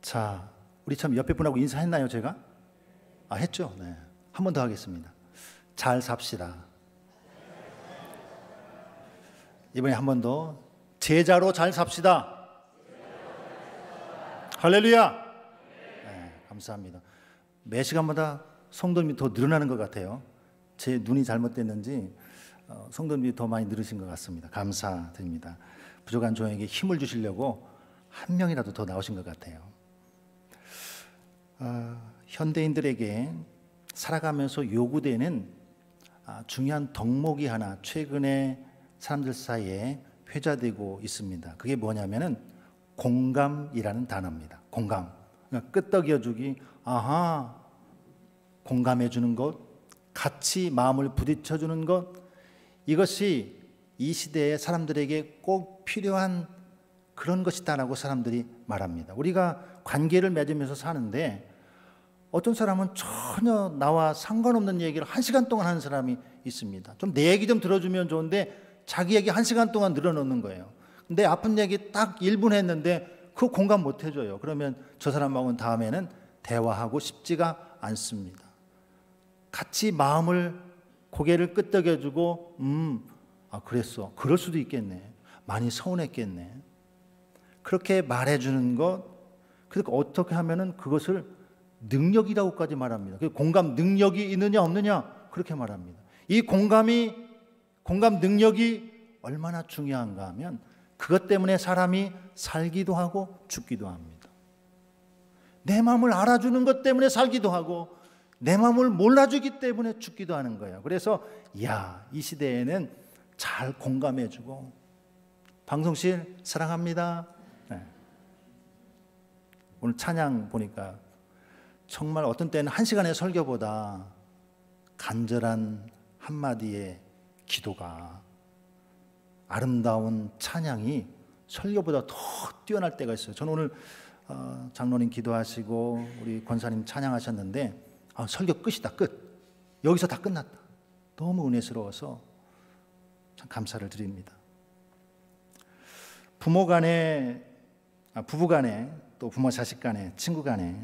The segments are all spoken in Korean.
자, 우리 참 옆에 분하고 인사했나요, 제가? 했죠? 네. 한 번 더 하겠습니다. 잘 삽시다. 이번에 한 번 더. 제자로 잘 삽시다. 할렐루야! 네, 감사합니다. 매 시간마다 성도님이 더 늘어나는 것 같아요. 제 눈이 잘못됐는지 성도님이 더 많이 늘으신 것 같습니다. 감사드립니다. 부족한 종에게 힘을 주시려고 한 명이라도 더 나오신 것 같아요. 현대인들에게 살아가면서 요구되는 중요한 덕목이 하나 최근에 사람들 사이에 회자되고 있습니다. 그게 뭐냐면은 공감이라는 단어입니다. 공감. 그러니까 끄떡여주기, 아하, 공감해 주는 것, 같이 마음을 부딪혀 주는 것, 이것이 이 시대의 사람들에게 꼭 필요한 그런 것이다라고 사람들이 말합니다. 우리가 관계를 맺으면서 사는데 어떤 사람은 전혀 나와 상관없는 얘기를 1시간 동안 하는 사람이 있습니다. 좀 내 얘기 좀 들어주면 좋은데 자기 얘기 1시간 동안 늘어놓는 거예요. 내 아픈 얘기 딱 1분 했는데 그거 공감 못 해줘요. 그러면 저 사람하고는 다음에는 대화하고 싶지가 않습니다. 같이 마음을, 고개를 끄덕여주고 그랬어. 그럴 수도 있겠네. 많이 서운했겠네. 그렇게 말해주는 것, 그러니까 어떻게 하면은 그것을 능력이라고까지 말합니다. 공감 능력이 있느냐 없느냐 그렇게 말합니다. 이 공감 능력이 얼마나 중요한가 하면 그것 때문에 사람이 살기도 하고 죽기도 합니다. 내 마음을 알아주는 것 때문에 살기도 하고 내 마음을 몰라주기 때문에 죽기도 하는 거예요. 그래서 이 시대에는 잘 공감해주고, 방송실 사랑합니다. 네. 오늘 찬양 보니까 정말 어떤 때는 1시간의 설교보다 간절한 한마디의 기도가, 아름다운 찬양이 설교보다 더 뛰어날 때가 있어요. 저는 오늘 장로님 기도하시고 우리 권사님 찬양하셨는데 설교 끝이다, 끝. 여기서 다 끝났다. 너무 은혜스러워서 참 감사를 드립니다. 부부 간에, 또 부모 자식 간에, 친구 간에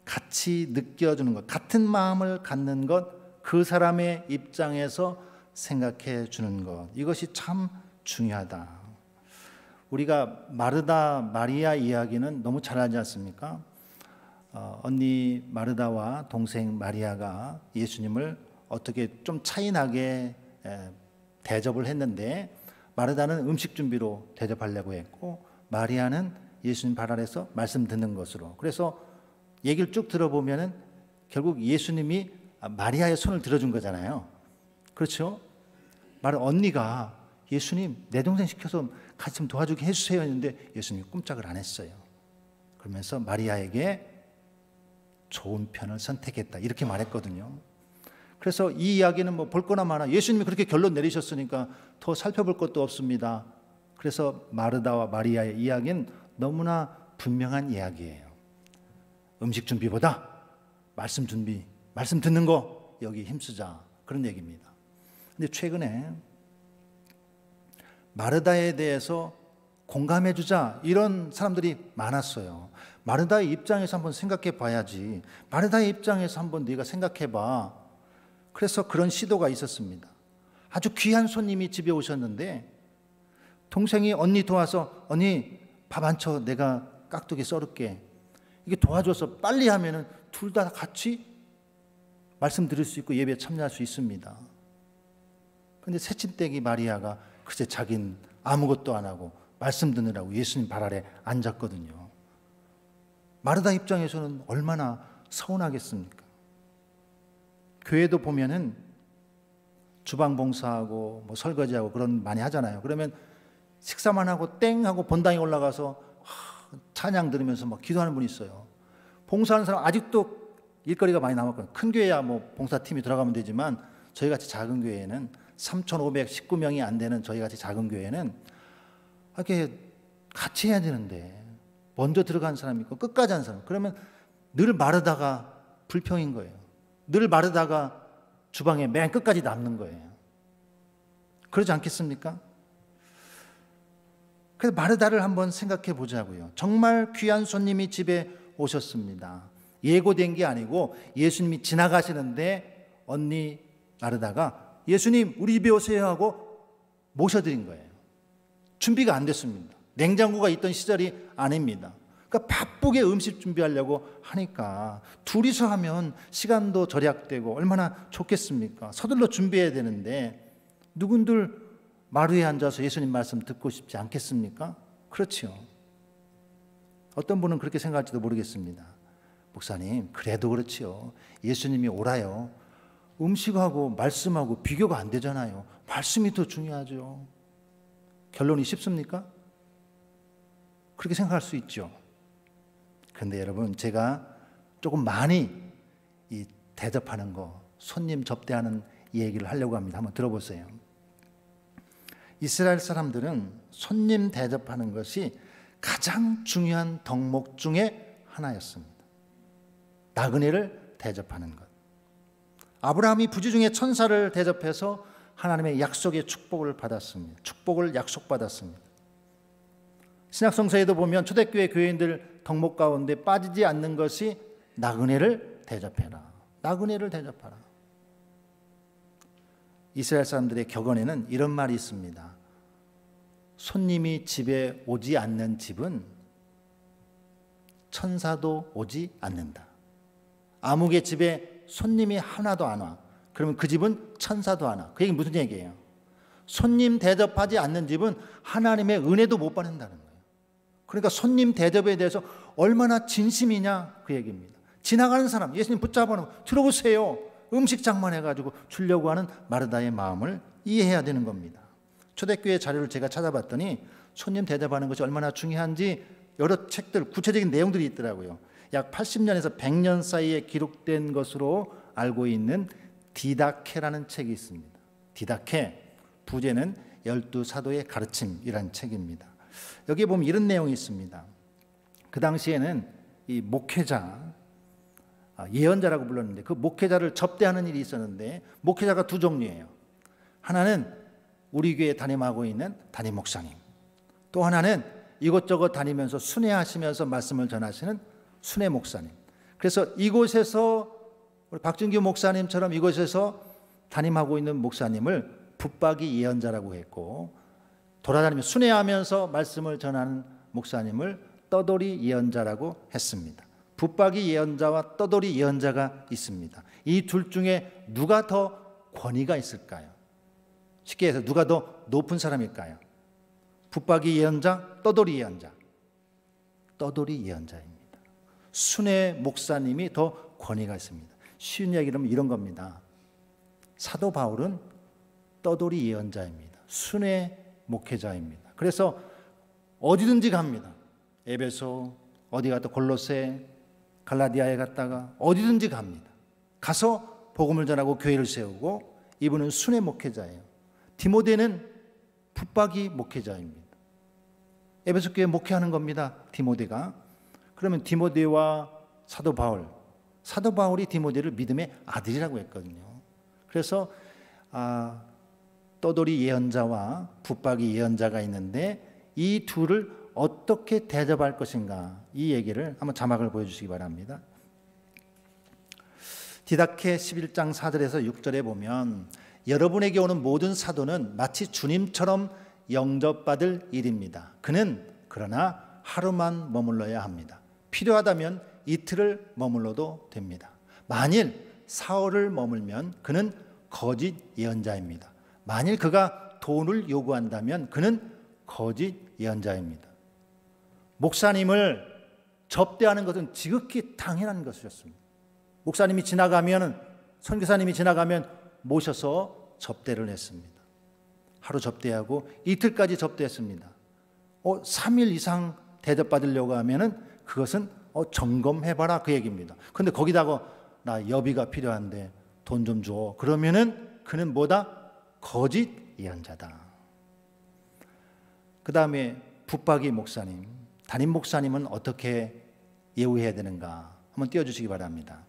같이 느껴주는 것, 같은 마음을 갖는 것, 그 사람의 입장에서 생각해 주는 것, 이것이 참 중요하다. 우리가 마르다 마리아 이야기는 너무 잘 알지 않습니까? 언니 마르다와 동생 마리아가 예수님을 어떻게 좀 차이나게 대접을 했는데, 마르다는 음식 준비로 대접하려고 했고 마리아는 예수님 발 아래서 말씀 듣는 것으로. 그래서 얘기를 쭉 들어보면은 결국 예수님이 마리아의 손을 들어준 거잖아요. 그렇죠? 언니가 예수님 내 동생 시켜서 같이 좀 도와주게 해주세요 했는데 예수님이 꼼짝을 안 했어요. 그러면서 마리아에게 좋은 편을 선택했다 이렇게 말했거든요. 그래서 이 이야기는 뭐 볼 거나 마나 예수님이 그렇게 결론 내리셨으니까 더 살펴볼 것도 없습니다. 그래서 마르다와 마리아의 이야기는 너무나 분명한 이야기예요. 음식 준비보다 말씀 준비, 말씀 듣는 거 여기 힘쓰자, 그런 얘기입니다. 근데 최근에 마르다에 대해서 공감해 주자 이런 사람들이 많았어요. 마르다의 입장에서 한번 생각해 봐야지. 마르다의 입장에서 한번 네가 생각해 봐. 그래서 그런 시도가 있었습니다. 아주 귀한 손님이 집에 오셨는데 동생이 언니 도와서, 언니 밥 안 쳐, 내가 깍두기 썰을게. 이게 도와줘서 빨리 하면은 둘 다 같이 말씀 들을 수 있고 예배에 참여할 수 있습니다. 근데 새침대기 마리아가 그제 자긴 아무것도 안 하고 말씀 듣느라고 예수님 발 아래 앉았거든요. 마르다 입장에서는 얼마나 서운하겠습니까? 교회도 보면은 주방 봉사하고 뭐 설거지하고 그런 많이 하잖아요. 그러면 식사만 하고 땡 하고 본당에 올라가서 찬양 들으면서 막 기도하는 분이 있어요. 봉사하는 사람 아직도 일거리가 많이 남았거든요. 큰 교회야 뭐 봉사팀이 들어가면 되지만 저희같이 작은 교회는 3,519명이 안 되는 저희같이 작은 교회는 이렇게 같이 해야 되는데 먼저 들어간 사람이 있고 끝까지 하는 사람, 그러면 늘 마르다가 불평인 거예요. 늘 마르다가 주방에 맨 끝까지 남는 거예요. 그러지 않겠습니까? 그래서 마르다를 한번 생각해 보자고요. 정말 귀한 손님이 집에 오셨습니다. 예고된 게 아니고 예수님이 지나가시는데 언니 마르다가 예수님 우리 집에 오세요 하고 모셔드린 거예요. 준비가 안 됐습니다. 냉장고가 있던 시절이 아닙니다. 그러니까 바쁘게 음식 준비하려고 하니까 둘이서 하면 시간도 절약되고 얼마나 좋겠습니까? 서둘러 준비해야 되는데 누군들 마루에 앉아서 예수님 말씀 듣고 싶지 않겠습니까? 그렇지요. 어떤 분은 그렇게 생각할지도 모르겠습니다. 목사님, 그래도 그렇지요. 예수님이 오라요. 음식하고 말씀하고 비교가 안 되잖아요. 말씀이 더 중요하죠. 결론이 쉽습니까? 그렇게 생각할 수 있죠. 그런데 여러분, 제가 조금 많이 이 대접하는 거, 손님 접대하는 이 얘기를 하려고 합니다. 한번 들어보세요. 이스라엘 사람들은 손님 대접하는 것이 가장 중요한 덕목 중에 하나였습니다. 나그네를 대접하는 것. 아브라함이 부지 중에 천사를 대접해서 하나님의 약속의 축복을 받았습니다. 축복을 약속받았습니다. 신약성서에도 보면 초대교회 교인들 덕목 가운데 빠지지 않는 것이 나그네를 대접해라. 나그네를 대접하라. 이스라엘 사람들의 격언에는 이런 말이 있습니다. 손님이 집에 오지 않는 집은 천사도 오지 않는다. 아무개 집에 손님이 하나도 안 와. 그러면 그 집은 천사도 안 와. 그 얘기는 무슨 얘기예요? 손님 대접하지 않는 집은 하나님의 은혜도 못 받는다는 거예요. 그러니까 손님 대접에 대해서 얼마나 진심이냐 그 얘기입니다. 지나가는 사람 예수님 붙잡아놓고 들어오세요. 음식 장만해가지고 주려고 하는 마르다의 마음을 이해해야 되는 겁니다. 초대교회 자료를 제가 찾아봤더니 손님 대접하는 것이 얼마나 중요한지 여러 책들 구체적인 내용들이 있더라고요. 약 80년에서 100년 사이에 기록된 것으로 알고 있는 디다케라는 책이 있습니다. 디다케, 부제는 12사도의 가르침이라는 책입니다. 여기에 보면 이런 내용이 있습니다. 그 당시에는 이 목회자, 예언자라고 불렀는데 그 목회자를 접대하는 일이 있었는데 목회자가 두 종류예요. 하나는 우리 교회에 담임하고 있는 담임 목사님, 또 하나는 이곳저곳 다니면서 순회하시면서 말씀을 전하시는 순회 목사님. 그래서 이곳에서 우리 박준규 목사님처럼 이곳에서 담임하고 있는 목사님을 붙박이 예언자라고 했고, 돌아다니며 순회하면서 말씀을 전하는 목사님을 떠돌이 예언자라고 했습니다. 붙박이 예언자와 떠돌이 예언자가 있습니다. 이 둘 중에 누가 더 권위가 있을까요? 쉽게 해서 누가 더 높은 사람일까요? 붙박이 예언자, 떠돌이 예언자. 떠돌이 예언자입니다. 순회 목사님이 더 권위가 있습니다. 쉬운 이야기로 하면 이런 겁니다. 사도 바울은 떠돌이 예언자입니다. 순회 목회자입니다. 그래서 어디든지 갑니다. 에베소, 어디 갔다 골로새, 갈라디아에 갔다가 어디든지 갑니다. 가서 복음을 전하고 교회를 세우고, 이분은 순회 목회자예요. 디모데는 붙박이 목회자입니다. 에베소 교회 목회하는 겁니다. 디모데가. 그러면 디모데와 사도 바울이 디모데를 믿음의 아들이라고 했거든요. 그래서 떠돌이 예언자와 붙박이 예언자가 있는데 이 둘을 어떻게 대접할 것인가, 이 얘기를 한번 자막을 보여주시기 바랍니다. 디다케 11장 4절에서 6절에 보면 여러분에게 오는 모든 사도는 마치 주님처럼 영접받을 일입니다. 그는 그러나 하루만 머물러야 합니다. 필요하다면 이틀을 머물러도 됩니다. 만일 사흘을 머물면 그는 거짓 예언자입니다. 만일 그가 돈을 요구한다면 그는 거짓 예언자입니다. 목사님을 접대하는 것은 지극히 당연한 것이었습니다. 목사님이 지나가면, 선교사님이 지나가면 모셔서 접대를 했습니다. 하루 접대하고 이틀까지 접대했습니다. 3일 이상 대접받으려고 하면은 그것은 점검해봐라 그 얘기입니다. 그런데 거기다가 나 여비가 필요한데 돈 좀 줘. 그러면은 그는 뭐다? 거짓 예언자다. 그 다음에 붙박이 목사님, 담임 목사님은 어떻게 예우해야 되는가? 한번 띄워주시기 바랍니다.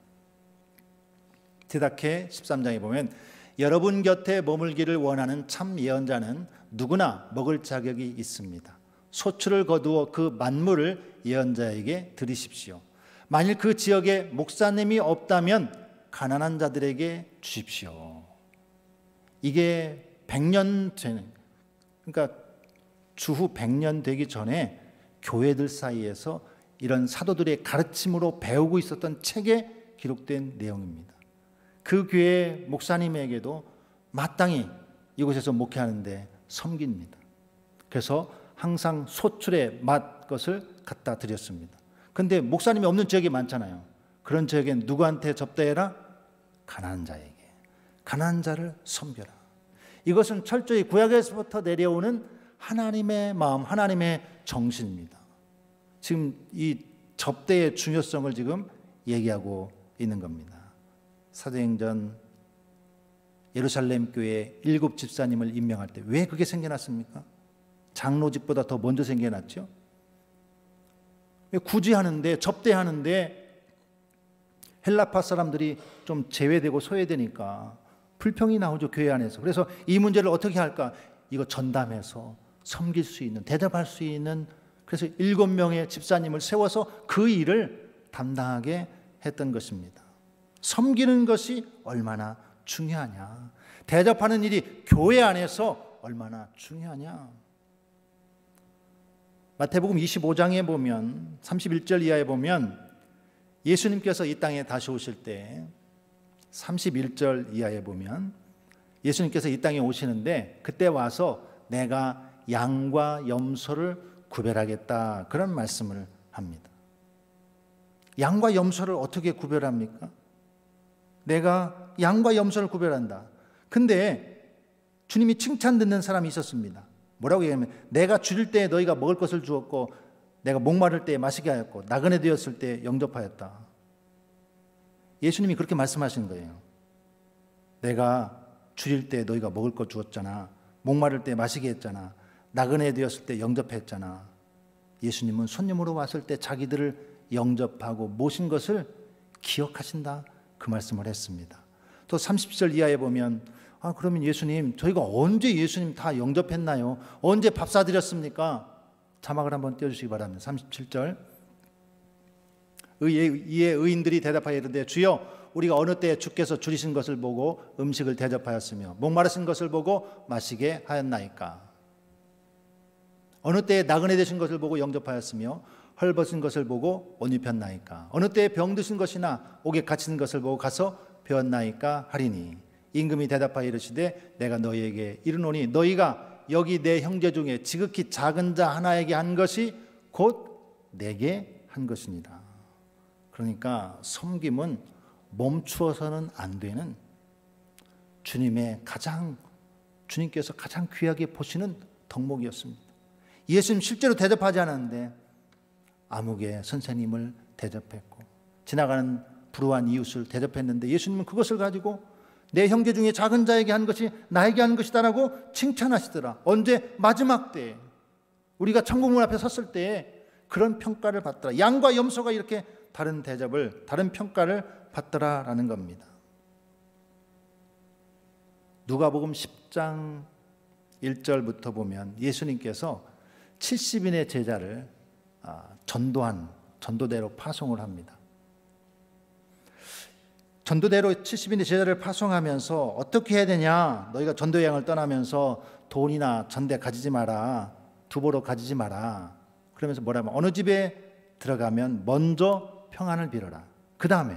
디다케 13장에 보면 여러분 곁에 머물기를 원하는 참 예언자는 누구나 먹을 자격이 있습니다. 소출을 거두어 그 만물을 예언자에게 드리십시오. 만일 그 지역에 목사님이 없다면 가난한 자들에게 주십시오. 이게 100년 전, 그러니까 주후 100년 되기 전에 교회들 사이에서 이런 사도들의 가르침으로 배우고 있었던 책에 기록된 내용입니다. 그 교회 목사님에게도 마땅히 이곳에서 목회하는데 섬깁니다. 그래서 항상 소출의 맛 것을 갖다 드렸습니다. 그런데 목사님이 없는 지역이 많잖아요. 그런 지역엔 누구한테 접대해라? 가난한 자에게. 가난한 자를 섬겨라. 이것은 철저히 구약에서부터 내려오는 하나님의 마음, 하나님의 정신입니다. 지금 이 접대의 중요성을 지금 얘기하고 있는 겁니다. 사도행전 예루살렘 교회에 7 집사님을 임명할 때 왜 그게 생겨났습니까? 장로직보다 더 먼저 생겨났죠. 구제하는데, 접대하는데 헬라파 사람들이 좀 제외되고 소외되니까 불평이 나오죠, 교회 안에서. 그래서 이 문제를 어떻게 할까? 이거 전담해서 섬길 수 있는, 대답할 수 있는, 그래서 7명의 집사님을 세워서 그 일을 담당하게 했던 것입니다. 섬기는 것이 얼마나 중요하냐, 대접하는 일이 교회 안에서 얼마나 중요하냐. 마태복음 25장에 보면 31절 이하에 보면 예수님께서 이 땅에 다시 오실 때 31절 이하에 보면 예수님께서 이 땅에 오시는데 그때 와서 내가 양과 염소를 구별하겠다, 그런 말씀을 합니다. 양과 염소를 어떻게 구별합니까? 내가 양과 염소를 구별한다. 근데 주님이 칭찬 듣는 사람이 있었습니다. 뭐라고 얘기하면 내가 줄일 때 너희가 먹을 것을 주었고 내가 목마를 때 마시게 하였고 나그네 되었을 때 영접하였다. 예수님이 그렇게 말씀하신 거예요. 내가 줄일 때 너희가 먹을 것 주었잖아. 목마를 때 마시게 했잖아. 나그네 되었을 때 영접했잖아. 예수님은 손님으로 왔을 때 자기들을 영접하고 모신 것을 기억하신다, 그 말씀을 했습니다. 또 30절 이하에 보면 그러면 예수님, 저희가 언제 예수님 다 영접했나요? 언제 밥 사드렸습니까? 자막을 한번 띄워주시기 바랍니다. 37절. 이에 의인들이 대답하여 이르되 주여, 우리가 어느 때에 주께서 줄이신 것을 보고 음식을 대접하였으며 목마르신 것을 보고 마시게 하였나이까? 어느 때에 나그네 되신 것을 보고 영접하였으며 헐벗은 것을 보고 옷 입혔나이까? 어느 때에 병드신 것이나 옥에 갇힌 것을 보고 가서 배웠나이까 하리니, 임금이 대답하여 이르시되 내가 너희에게 이르노니 너희가 여기 내 형제 중에 지극히 작은 자 하나에게 한 것이 곧 내게 한 것이니라. 그러니까 섬김은 멈추어서는 안 되는, 주님께서 가장 귀하게 보시는 덕목이었습니다. 예수님 실제로 대접하지 않았는데 아무개 선생님을 대접했고 지나가는 불우한 이웃을 대접했는데 예수님은 그것을 가지고 내 형제 중에 작은 자에게 한 것이 나에게 한 것이다라고 칭찬하시더라. 언제? 마지막 때에, 우리가 천국문 앞에 섰을 때에 그런 평가를 받더라. 양과 염소가 이렇게 다른 대접을, 다른 평가를 받더라라는 겁니다. 누가복음 10장 1절부터 보면 예수님께서 70인의 제자를 전도대로 파송을 합니다. 전도대로 70인의 제자를 파송하면서 어떻게 해야 되냐? 너희가 전도 여행을 떠나면서 돈이나 전대 가지지 마라, 두보로 가지지 마라. 그러면서 뭐라면 어느 집에 들어가면 먼저 평안을 빌어라. 그 다음에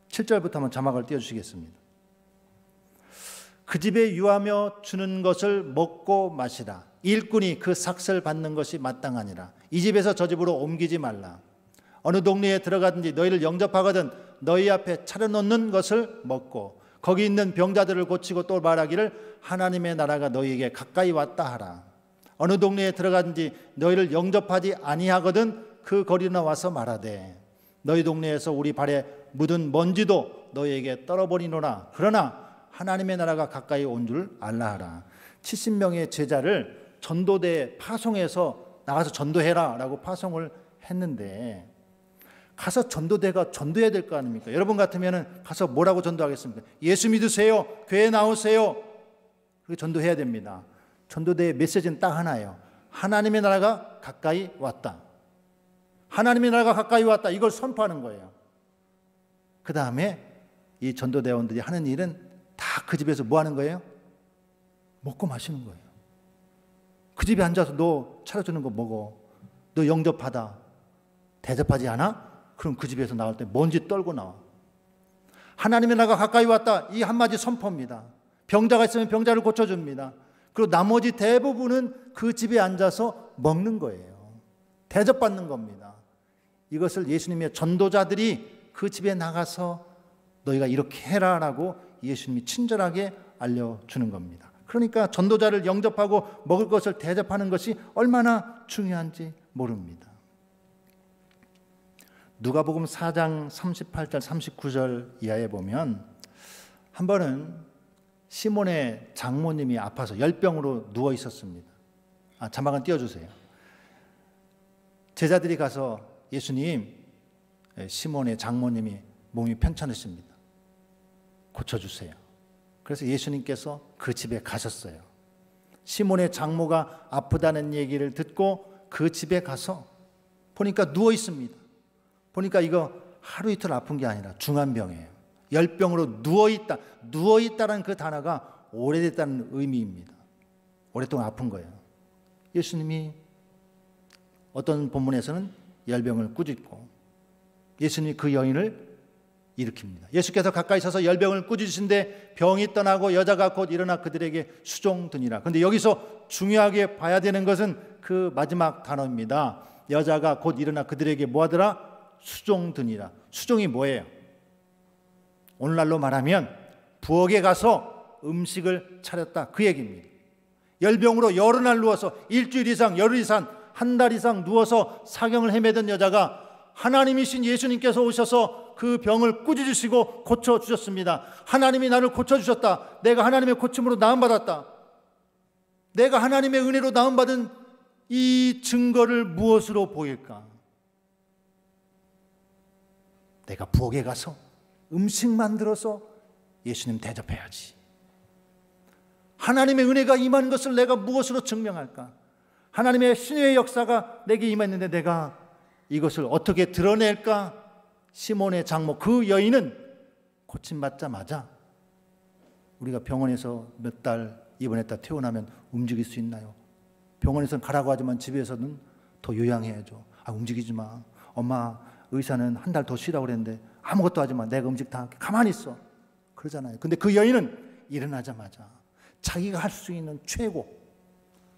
7절부터 한번 자막을 띄워주시겠습니다. 그 집에 유하며 주는 것을 먹고 마시라. 일꾼이 그 삭슬 받는 것이 마땅하니라. 이 집에서 저 집으로 옮기지 말라. 어느 동네에 들어가든지 너희를 영접하거든 너희 앞에 차려놓는 것을 먹고 거기 있는 병자들을 고치고 또 말하기를 하나님의 나라가 너희에게 가까이 왔다 하라. 어느 동네에 들어가든지 너희를 영접하지 아니하거든 그 거리나 와서 말하되 너희 동네에서 우리 발에 묻은 먼지도 너희에게 떨어버리노라. 그러나 하나님의 나라가 가까이 온 줄 알라 하라. 70명의 제자를 전도대에 파송해서 나가서 전도해라 라고 파송을 했는데, 가서 전도대가 전도해야 될 거 아닙니까? 여러분 같으면 가서 뭐라고 전도하겠습니까? 예수 믿으세요, 교회 나오세요, 그렇게 전도해야 됩니다. 전도대의 메시지는 딱 하나예요. 하나님의 나라가 가까이 왔다. 하나님의 나라가 가까이 왔다. 이걸 선포하는 거예요. 그 다음에 이 전도대원들이 하는 일은 다 그 집에서 뭐 하는 거예요? 먹고 마시는 거예요. 그 집에 앉아서 너 차려주는 거 먹어. 너 영접하다. 대접하지 않아? 그럼 그 집에서 나올 때 먼지 떨고 나와. 하나님의 나라가 가까이 왔다. 이 한마디 선포입니다. 병자가 있으면 병자를 고쳐줍니다. 그리고 나머지 대부분은 그 집에 앉아서 먹는 거예요. 대접받는 겁니다. 이것을 예수님의 전도자들이 그 집에 나가서 너희가 이렇게 해라라고 예수님이 친절하게 알려주는 겁니다. 그러니까 전도자를 영접하고 먹을 것을 대접하는 것이 얼마나 중요한지 모릅니다. 누가복음 4장 38절 39절 이하에 보면 한 번은 시몬의 장모님이 아파서 열병으로 누워 있었습니다. 자막은 띄워주세요. 제자들이 가서 예수님, 시몬의 장모님이 몸이 편찮으십니다. 고쳐주세요. 그래서 예수님께서 그 집에 가셨어요. 시몬의 장모가 아프다는 얘기를 듣고 그 집에 가서 보니까 누워 있습니다. 보니까 이거 하루 이틀 아픈 게 아니라 중환병이에요. 열병으로 누워있다. 누워있다는 그 단어가 오래됐다는 의미입니다. 오랫동안 아픈 거예요. 예수님이 어떤 본문에서는 열병을 꾸짖고 예수님이 그 여인을 일으킵니다. 예수께서 가까이 서서 열병을 꾸짖으신데 병이 떠나고 여자가 곧 일어나 그들에게 수종드니라. 그런데 여기서 중요하게 봐야 되는 것은 그 마지막 단어입니다. 여자가 곧 일어나 그들에게 뭐하더라? 수종드니라. 수종이 뭐예요? 오늘날로 말하면 부엌에 가서 음식을 차렸다, 그 얘기입니다. 열병으로 여러 날 누워서 일주일 이상, 열흘 이상, 한 달 이상 누워서 사경을 헤매던 여자가 하나님이신 예수님께서 오셔서 그 병을 꾸짖으시고 고쳐주셨습니다. 하나님이 나를 고쳐주셨다. 내가 하나님의 고침으로 나음받았다. 내가 하나님의 은혜로 나음받은 이 증거를 무엇으로 보일까? 내가 부엌에 가서 음식 만들어서 예수님 대접해야지. 하나님의 은혜가 임한 것을 내가 무엇으로 증명할까? 하나님의 신의 역사가 내게 임했는데 내가 이것을 어떻게 드러낼까? 시몬의 장모 그 여인은 고침받자마자 우리가 병원에서 몇 달 입원했다 퇴원하면 움직일 수 있나요? 병원에서는 가라고 하지만 집에서는 더 요양해야죠. 움직이지 마. 엄마 의사는 한 달 더 쉬라고 그랬는데 아무것도 하지 마. 내가 음식 다 할게. 가만히 있어. 그러잖아요. 근데 그 여인은 일어나자마자 자기가 할 수 있는 최고,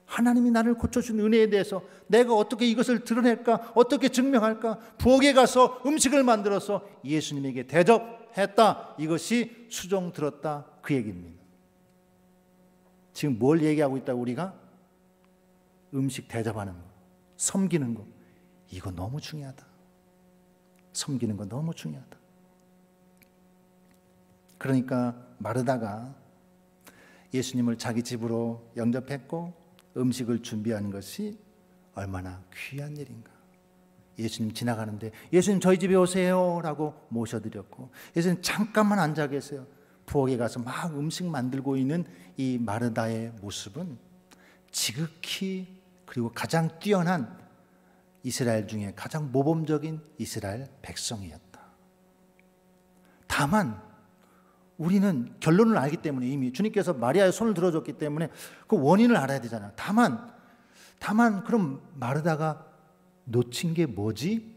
하나님이 나를 고쳐준 은혜에 대해서 내가 어떻게 이것을 드러낼까? 어떻게 증명할까? 부엌에 가서 음식을 만들어서 예수님에게 대접했다. 이것이 수종 들었다, 그 얘기입니다. 지금 뭘 얘기하고 있다고? 우리가 음식 대접하는 거, 섬기는 거, 이거 너무 중요하다. 섬기는 거 너무 중요하다. 그러니까 마르다가 예수님을 자기 집으로 영접했고 음식을 준비하는 것이 얼마나 귀한 일인가. 예수님 지나가는데 예수님 저희 집에 오세요 라고 모셔드렸고, 예수님 잠깐만 앉아 계세요. 부엌에 가서 막 음식 만들고 있는 이 마르다의 모습은 지극히 그리고 가장 뛰어난 이스라엘 중에 가장 모범적인 이스라엘 백성이었다. 다만 우리는 결론을 알기 때문에, 이미 주님께서 마리아의 손을 들어줬기 때문에 그 원인을 알아야 되잖아요. 다만 그럼 마르다가 놓친 게 뭐지?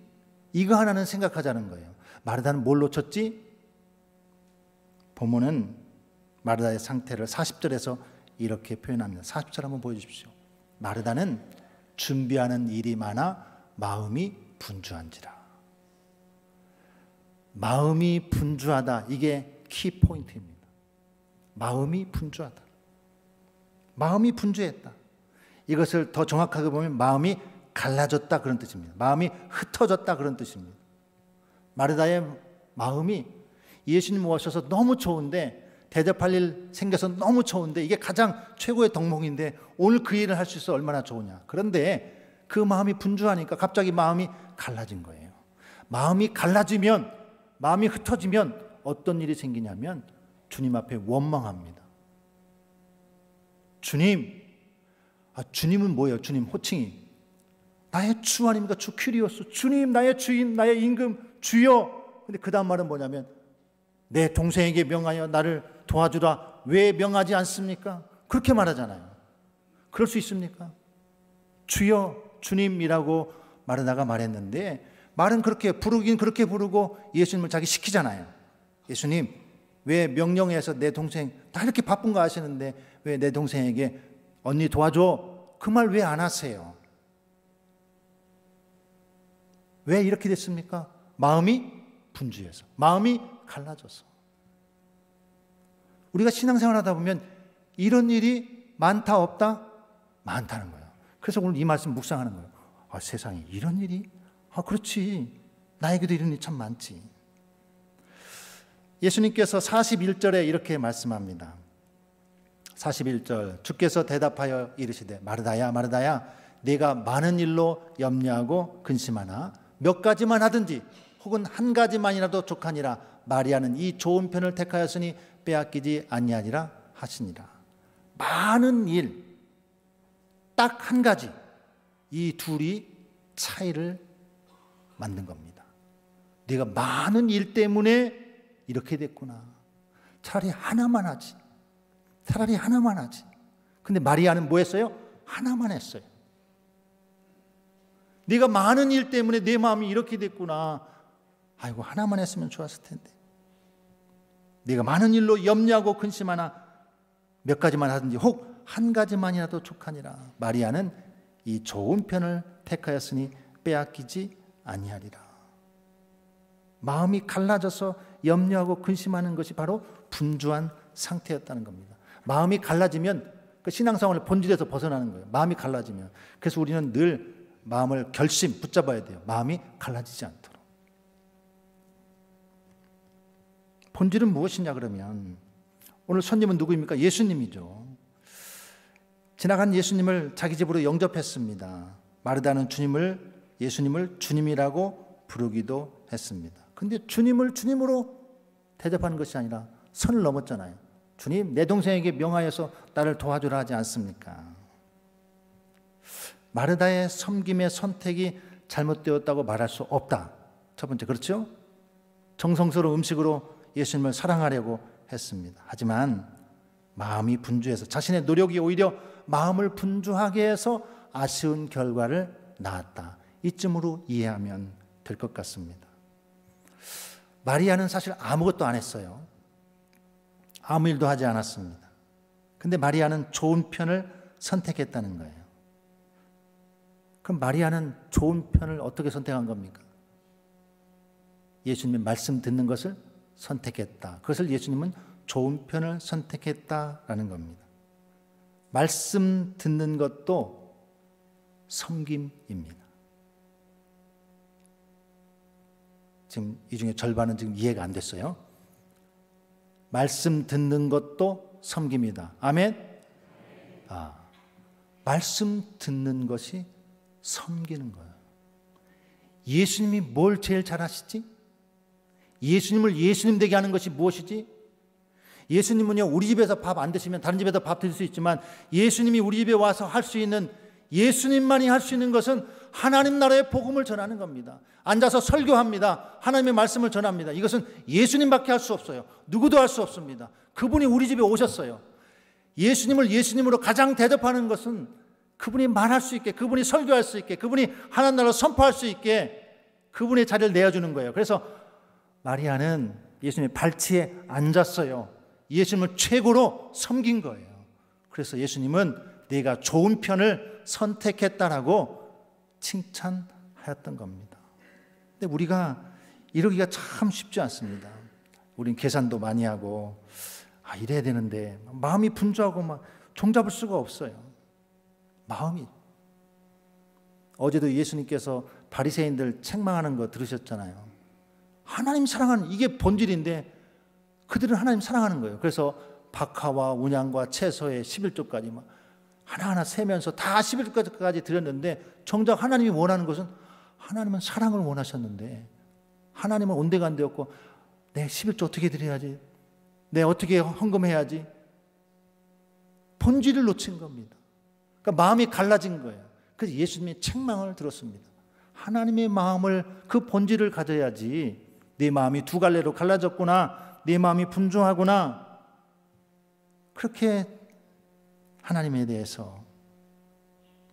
이거 하나는 생각하자는 거예요. 마르다는 뭘 놓쳤지? 본문은 마르다의 상태를 40절에서 이렇게 표현합니다. 40절 한번 보여주십시오. 마르다는 준비하는 일이 많아 마음이 분주한지라. 마음이 분주하다, 이게 키포인트입니다. 마음이 분주하다. 마음이 분주했다. 이것을 더 정확하게 보면 마음이 갈라졌다, 그런 뜻입니다. 마음이 흩어졌다, 그런 뜻입니다. 마르다의 마음이 예수님 오셔서 너무 좋은데, 대접할 일 생겨서 너무 좋은데, 이게 가장 최고의 덕목인데 오늘 그 일을 할 수 있어 얼마나 좋으냐. 그런데 그 마음이 분주하니까 갑자기 마음이 갈라진 거예요. 마음이 갈라지면, 마음이 흩어지면 어떤 일이 생기냐면 주님 앞에 원망합니다. 주님, 주님은 뭐예요? 주님 호칭이 나의 주 아닙니까? 주 큐리오스, 주님 나의 주인, 나의 임금, 주여. 근데 그 다음 말은 뭐냐면 내 동생에게 명하여 나를 도와주라. 왜 명하지 않습니까? 그렇게 말하잖아요. 그럴 수 있습니까? 주여, 주님이라고 마르다가 말했는데, 말은 그렇게 부르긴 그렇게 부르고 예수님을 자기 시키잖아요. 예수님, 왜 명령해서 내 동생 다 이렇게 바쁜 거 아시는데 왜 내 동생에게 언니 도와줘? 그 말 왜 안 하세요? 왜 이렇게 됐습니까? 마음이 분주해서, 마음이 갈라져서. 우리가 신앙생활 하다 보면 이런 일이 많다 없다? 많다는 거예요. 그래서 오늘 이 말씀 묵상하는 거예요. 세상에 이런 일이? 그렇지. 나에게도 이런 일이 참 많지. 예수님께서 41절에 이렇게 말씀합니다. 41절, 주께서 대답하여 이르시되 마르다야 마르다야 네가 많은 일로 염려하고 근심하나 몇 가지만 하든지 혹은 한 가지만이라도 족하니라. 마리아는 이 좋은 편을 택하였으니 빼앗기지 아니하리라 하시니라. 많은 일, 딱 한 가지, 이 둘이 차이를 만든 겁니다. 네가 많은 일 때문에 이렇게 됐구나. 차라리 하나만 하지. 차라리 하나만 하지. 근데 마리아는 뭐 했어요? 하나만 했어요. 네가 많은 일 때문에 내 마음이 이렇게 됐구나. 아이고 하나만 했으면 좋았을 텐데. 네가 많은 일로 염려하고 근심하나 몇 가지만 하든지 혹 한 가지만이라도 족하니라. 마리아는 이 좋은 편을 택하였으니 빼앗기지 아니하리라. 마음이 갈라져서 염려하고 근심하는 것이 바로 분주한 상태였다는 겁니다. 마음이 갈라지면 그 신앙생활의 본질에서 벗어나는 거예요. 마음이 갈라지면. 그래서 우리는 늘 마음을 결심 붙잡아야 돼요. 마음이 갈라지지 않도록. 본질은 무엇이냐 그러면 오늘 손님은 누구입니까? 예수님이죠. 지나간 예수님을 자기 집으로 영접했습니다. 마르다는 예수님을 주님이라고 부르기도 했습니다. 근데 주님을 주님으로 대접하는 것이 아니라 선을 넘었잖아요. 주님, 내 동생에게 명하여서 나를 도와주라 하지 않습니까? 마르다의 섬김의 선택이 잘못되었다고 말할 수 없다. 첫 번째, 그렇죠? 정성스러운 음식으로 예수님을 사랑하려고 했습니다. 하지만 마음이 분주해서 자신의 노력이 오히려 마음을 분주하게 해서 아쉬운 결과를 낳았다. 이쯤으로 이해하면 될 것 같습니다. 마리아는 사실 아무것도 안 했어요. 아무 일도 하지 않았습니다. 근데 마리아는 좋은 편을 선택했다는 거예요. 그럼 마리아는 좋은 편을 어떻게 선택한 겁니까? 예수님의 말씀 듣는 것을 선택했다. 그것을 예수님은 좋은 편을 선택했다라는 겁니다. 말씀 듣는 것도 섬김입니다. 지금 이 중에 절반은 지금 이해가 안 됐어요. 말씀 듣는 것도 섬김이다. 아멘? 말씀 듣는 것이 섬기는 거예요. 예수님이 뭘 제일 잘하시지? 예수님을 예수님 되게 하는 것이 무엇이지? 예수님은요, 우리 집에서 밥 안 드시면 다른 집에서 밥 드실 수 있지만 예수님이 우리 집에 와서 할 수 있는, 예수님만이 할 수 있는 것은 하나님 나라의 복음을 전하는 겁니다. 앉아서 설교합니다. 하나님의 말씀을 전합니다. 이것은 예수님밖에 할 수 없어요. 누구도 할 수 없습니다. 그분이 우리 집에 오셨어요. 예수님을 예수님으로 가장 대접하는 것은 그분이 말할 수 있게, 그분이 설교할 수 있게, 그분이 하나님 나라를 선포할 수 있게 그분의 자리를 내어주는 거예요. 그래서 마리아는 예수님의 발치에 앉았어요. 예수님을 최고로 섬긴 거예요. 그래서 예수님은 내가 좋은 편을 선택했다라고 칭찬하였던 겁니다. 근데 우리가 이러기가 참 쉽지 않습니다. 우린 계산도 많이 하고 이래야 되는데 마음이 분주하고 막 종잡을 수가 없어요. 마음이. 어제도 예수님께서 바리새인들 책망하는 거 들으셨잖아요. 하나님 사랑하는, 이게 본질인데 그들은 하나님 사랑하는 거예요. 그래서 박하와 운양과 채소의 11조까지 막 하나하나 세면서 다 11조까지 드렸는데 정작 하나님이 원하는 것은, 하나님은 사랑을 원하셨는데 하나님은 온데간데없고 내 11조 어떻게 드려야지, 내 어떻게 헌금해야지, 본질을 놓친 겁니다. 그러니까 마음이 갈라진 거예요. 그래서 예수님의 책망을 들었습니다. 하나님의 마음을, 그 본질을 가져야지. 내 마음이 두 갈래로 갈라졌구나, 내 마음이 분주하구나, 그렇게 하나님에 대해서,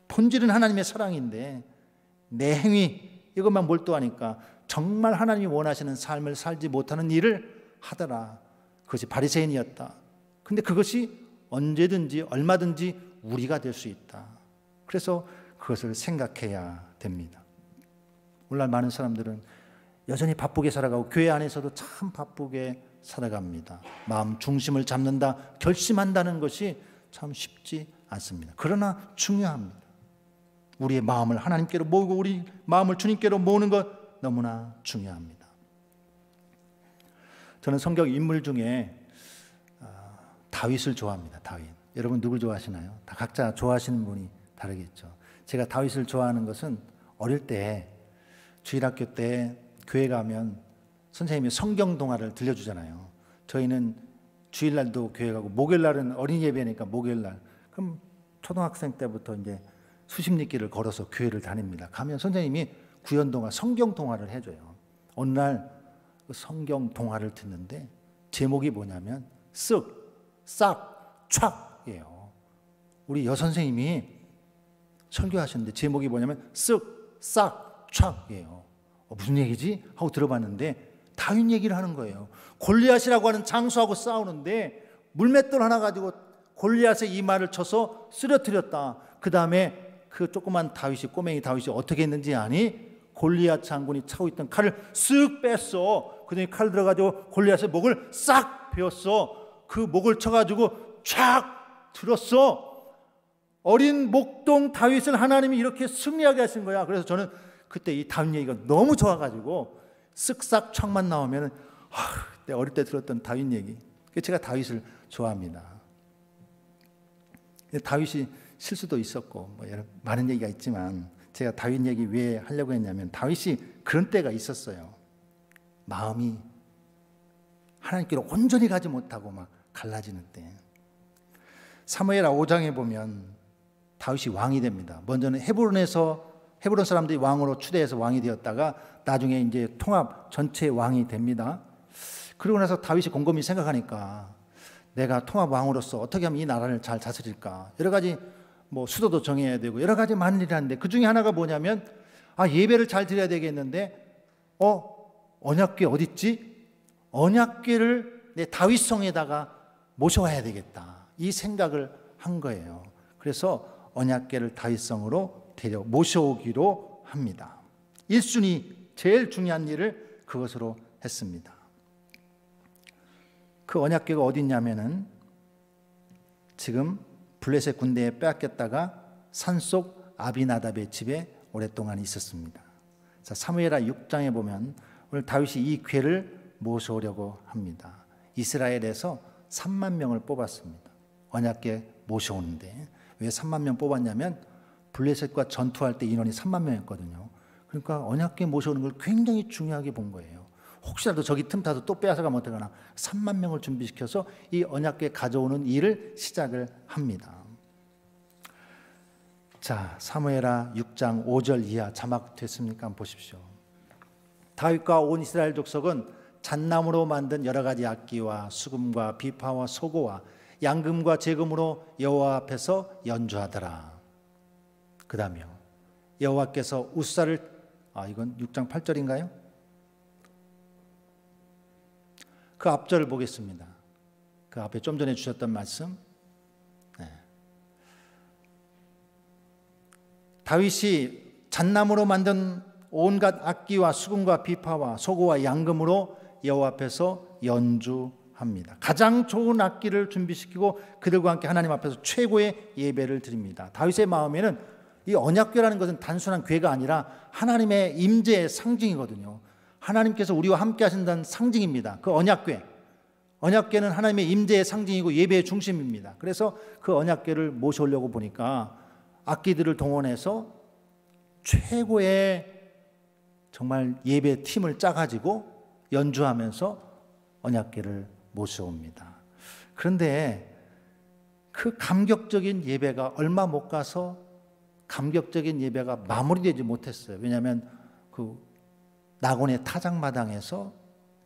본질은 하나님의 사랑인데 내 행위 이것만 몰두하니까 정말 하나님이 원하시는 삶을 살지 못하는 일을 하더라. 그것이 바리새인이었다. 근데 그것이 언제든지 얼마든지 우리가 될 수 있다. 그래서 그것을 생각해야 됩니다. 오늘날 많은 사람들은 여전히 바쁘게 살아가고 교회 안에서도 참 바쁘게 살아갑니다. 마음 중심을 잡는다, 결심한다는 것이 참 쉽지 않습니다. 그러나 중요합니다. 우리의 마음을 하나님께로 모으고 우리 마음을 주님께로 모으는 것 너무나 중요합니다. 저는 성경 인물 중에 다윗을 좋아합니다. 다윗. 여러분 누굴 좋아하시나요? 다 각자 좋아하시는 분이 다르겠죠. 제가 다윗을 좋아하는 것은 어릴 때 주일학교 때 교회 가면 선생님이 성경 동화를 들려주잖아요. 저희는 주일날도 교회 가고 목요일날은 어린이 예배니까 목요일날, 그럼 초등학생 때부터 이제 수십 리길을 걸어서 교회를 다닙니다. 가면 선생님이 구연동화, 성경 동화를 해줘요. 어느 날 성경 동화를 듣는데 제목이 뭐냐면 쓱, 싹, 촥이에요. 우리 여선생님이 설교하셨는데 제목이 뭐냐면 쓱, 싹, 촥이에요. 무슨 얘기지? 하고 들어봤는데 다윗 얘기를 하는 거예요. 골리앗이라고 하는 장수하고 싸우는데 물맷돌 하나 가지고 골리앗의 이마를 쳐서 쓰러뜨렸다. 그 다음에 그 조그만 다윗이, 꼬맹이 다윗이 어떻게 했는지 아니? 골리앗 장군이 차고 있던 칼을 쓱 뺐어. 그 다음에 칼 들어가지고 골리앗의 목을 싹 베었어. 그 목을 쳐가지고 촥 들었어. 어린 목동 다윗을 하나님이 이렇게 승리하게 하신 거야. 그래서 저는 그때 이 다윗 얘기가 너무 좋아가지고 쓱싹 촥만 나오면 내가 어릴 때 들었던 다윗 얘기. 제가 다윗을 좋아합니다. 다윗이 실수도 있었고 뭐 많은 얘기가 있지만 제가 다윗 얘기 왜 하려고 했냐면 다윗이 그런 때가 있었어요. 마음이 하나님께로 온전히 가지 못하고 막 갈라지는 때. 사무엘하 5장에 보면 다윗이 왕이 됩니다. 먼저는 헤브론 사람들이 왕으로 추대해서 왕이 되었다가 나중에 이제 통합 전체 왕이 됩니다. 그러고 나서 다윗이 곰곰이 생각하니까 내가 통합 왕으로서 어떻게 하면 이 나라를 잘 다스릴까? 여러 가지 뭐 수도도 정해야 되고 여러 가지 많은 일이 하는데 그 중에 하나가 뭐냐면 예배를 잘 드려야 되겠는데 언약궤 어디 있지? 언약궤를 내 다윗성에다가 모셔와야 되겠다. 이 생각을 한 거예요. 그래서 언약궤를 다윗성으로 모셔오기로 합니다. 1순위 제일 중요한 일을 그것으로 했습니다. 그 언약궤가 어디 있냐면은 지금 블레셋 군대에 빼앗겼다가 산속 아비나답의 집에 오랫동안 있었습니다. 자, 사무엘하 6장에 보면 오늘 다윗이 이 궤를 모셔오려고 합니다. 이스라엘에서 3만 명을 뽑았습니다. 언약궤 모셔오는데 왜 3만 명 뽑았냐면 블레셋과 전투할 때 인원이 3만 명이었거든요. 그러니까 언약궤 모셔오는 걸 굉장히 중요하게 본 거예요. 혹시라도 저기 틈타서 또 빼앗아가면 어떡하나 3만 명을 준비시켜서 이 언약궤 가져오는 일을 시작을 합니다. 자, 사무엘하 6장 5절 이하 자막 됐습니까? 한번 보십시오. 다윗과 온 이스라엘 족속은 잣나무로 만든 여러 가지 악기와 수금과 비파와 소고와 양금과 제금으로 여호와 앞에서 연주하더라. 그 다음에요. 여호와께서 우사를 이건 6장 8절인가요? 그 앞절을 보겠습니다. 그 앞에 좀 전에 주셨던 말씀. 다윗이 잣나무로 만든 온갖 악기와 수금과 비파와 소고와 양금으로 여호와 앞에서 연주합니다. 가장 좋은 악기를 준비시키고 그들과 함께 하나님 앞에서 최고의 예배를 드립니다. 다윗의 마음에는 이 언약궤라는 것은 단순한 궤가 아니라 하나님의 임재의 상징이거든요. 하나님께서 우리와 함께 하신다는 상징입니다. 그 언약궤. 언약궤는 하나님의 임재의 상징이고 예배의 중심입니다. 그래서 그 언약궤를 모셔오려고 보니까 악기들을 동원해서 최고의 정말 예배 팀을 짜가지고 연주하면서 언약궤를 모셔옵니다. 그런데 그 감격적인 예배가 얼마 못 가서 감격적인 예배가 마무리되지 못했어요. 왜냐하면 그 낙원의 타작마당에서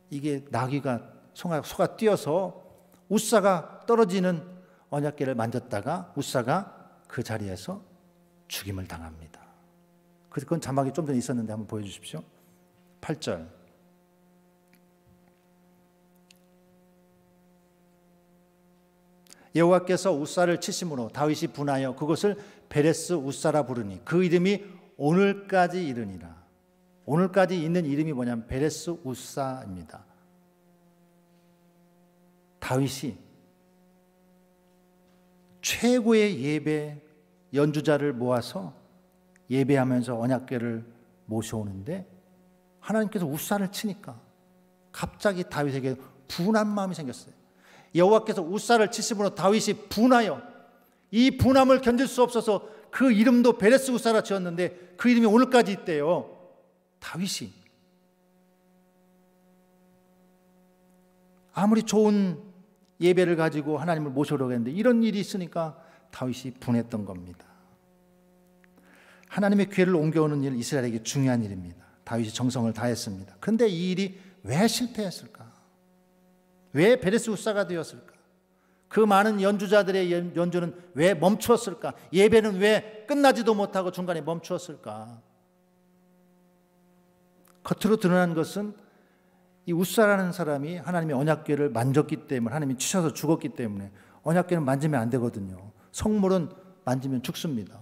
이게 나귀가 소가 뛰어서 웃사가 떨어지는 언약궤를 만졌다가 웃사가 그 자리에서 죽임을 당합니다. 그건 자막이 좀 전에 있었는데 한번 보여주십시오. 8절. 여호와께서 웃사를 치심으로 다윗이 분하여 그것을 베레스 웃사라 부르니 그 이름이 오늘까지 이르니라. 오늘까지 있는 이름이 뭐냐면 베레스 웃사입니다. 다윗이 최고의 예배 연주자를 모아서 예배하면서 언약궤를 모셔오는데 하나님께서 웃사를 치니까 갑자기 다윗에게 분한 마음이 생겼어요. 여호와께서 웃사를 치심으로 다윗이 분하여 이 분함을 견딜 수 없어서 그 이름도 베레스 웃사라 지었는데 그 이름이 오늘까지 있대요. 다윗이 아무리 좋은 예배를 가지고 하나님을 모셔오려고 했는데 이런 일이 있으니까 다윗이 분했던 겁니다. 하나님의 궤를 옮겨오는 일 이스라엘에게 중요한 일입니다. 다윗이 정성을 다했습니다. 그런데 이 일이 왜 실패했을까? 왜 베레스 웃사가 되었을까? 그 많은 연주자들의 연주는 왜 멈추었을까? 예배는 왜 끝나지도 못하고 중간에 멈추었을까? 겉으로 드러난 것은 이 웃사라는 사람이 하나님의 언약궤를 만졌기 때문에 하나님이 치셔서 죽었기 때문에 언약궤는 만지면 안 되거든요. 성물은 만지면 죽습니다.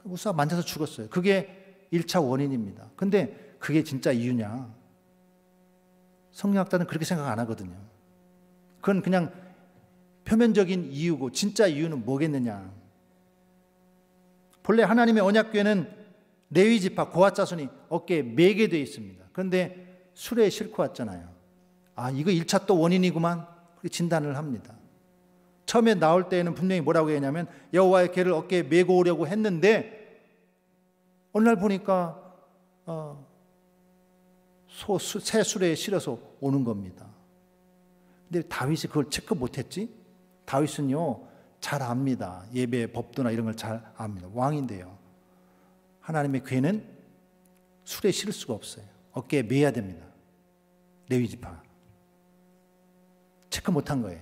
웃사가 만져서 죽었어요. 그게 1차 원인입니다. 근데 그게 진짜 이유냐? 성경학자는 그렇게 생각 안 하거든요. 그건 그냥 표면적인 이유고 진짜 이유는 뭐겠느냐? 본래 하나님의 언약궤는 레위 지파 고핫 자손이 어깨에 매게 되어 있습니다. 그런데 수레에 싣고 왔잖아요. 아, 이거 1차 또 원인이구만. 그렇게 진단을 합니다. 처음에 나올 때에는 분명히 뭐라고 했냐면 여호와의 궤를 어깨에 메고 오려고 했는데 어느 날 보니까 새 수레에 실어서 오는 겁니다. 근데 다윗이 그걸 체크 못했지? 다윗은요 잘 압니다. 예배의 법도나 이런 걸 잘 압니다. 왕인데요. 하나님의 궤는 수레에 실을 수가 없어요. 어깨에 매야 됩니다. 레위 지파 체크 못한 거예요.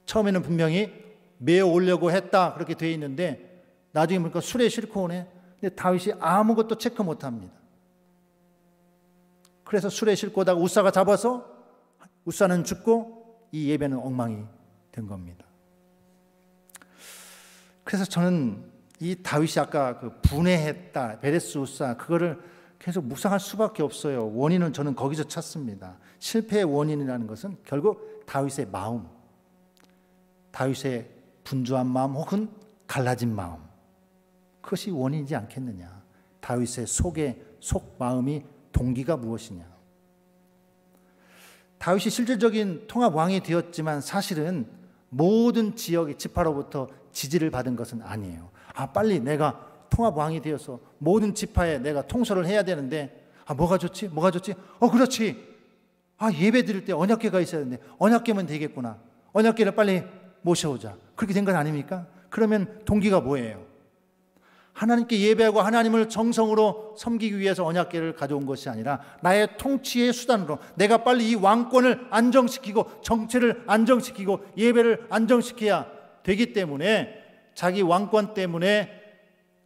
처음에는 분명히 메어 오려고 했다 그렇게 되어 있는데 나중에 보니까 수레에 싣고 오네. 근데 다윗이 아무것도 체크 못합니다. 그래서 수레에 싣고 오다가 웃사가 잡아서 웃사는 죽고 이 예배는 엉망이 된 겁니다. 그래서 저는 이 다윗이 아까 그 분해했다 베레스 웃사 그거를 계속 묵상할 수밖에 없어요. 원인은 저는 거기서 찾습니다. 실패의 원인이라는 것은 결국 다윗의 마음, 다윗의 분주한 마음 혹은 갈라진 마음, 그것이 원인이지 않겠느냐. 다윗의 속 마음이 동기가 무엇이냐. 다윗이 실질적인 통합 왕이 되었지만 사실은 모든 지역의 지파로부터 지지를 받은 것은 아니에요. 아, 빨리 내가 통합 왕이 되어서 모든 지파에 내가 통솔을 해야 되는데 뭐가 좋지? 뭐가 좋지? 그렇지. 예배 드릴 때 언약궤가 있어야 되는데 언약궤면 되겠구나. 언약궤를 빨리 모셔오자. 그렇게 된 건 아닙니까? 그러면 동기가 뭐예요? 하나님께 예배하고 하나님을 정성으로 섬기기 위해서 언약궤를 가져온 것이 아니라 나의 통치의 수단으로 내가 빨리 이 왕권을 안정시키고 정체를 안정시키고 예배를 안정시켜야 되기 때문에 자기 왕권 때문에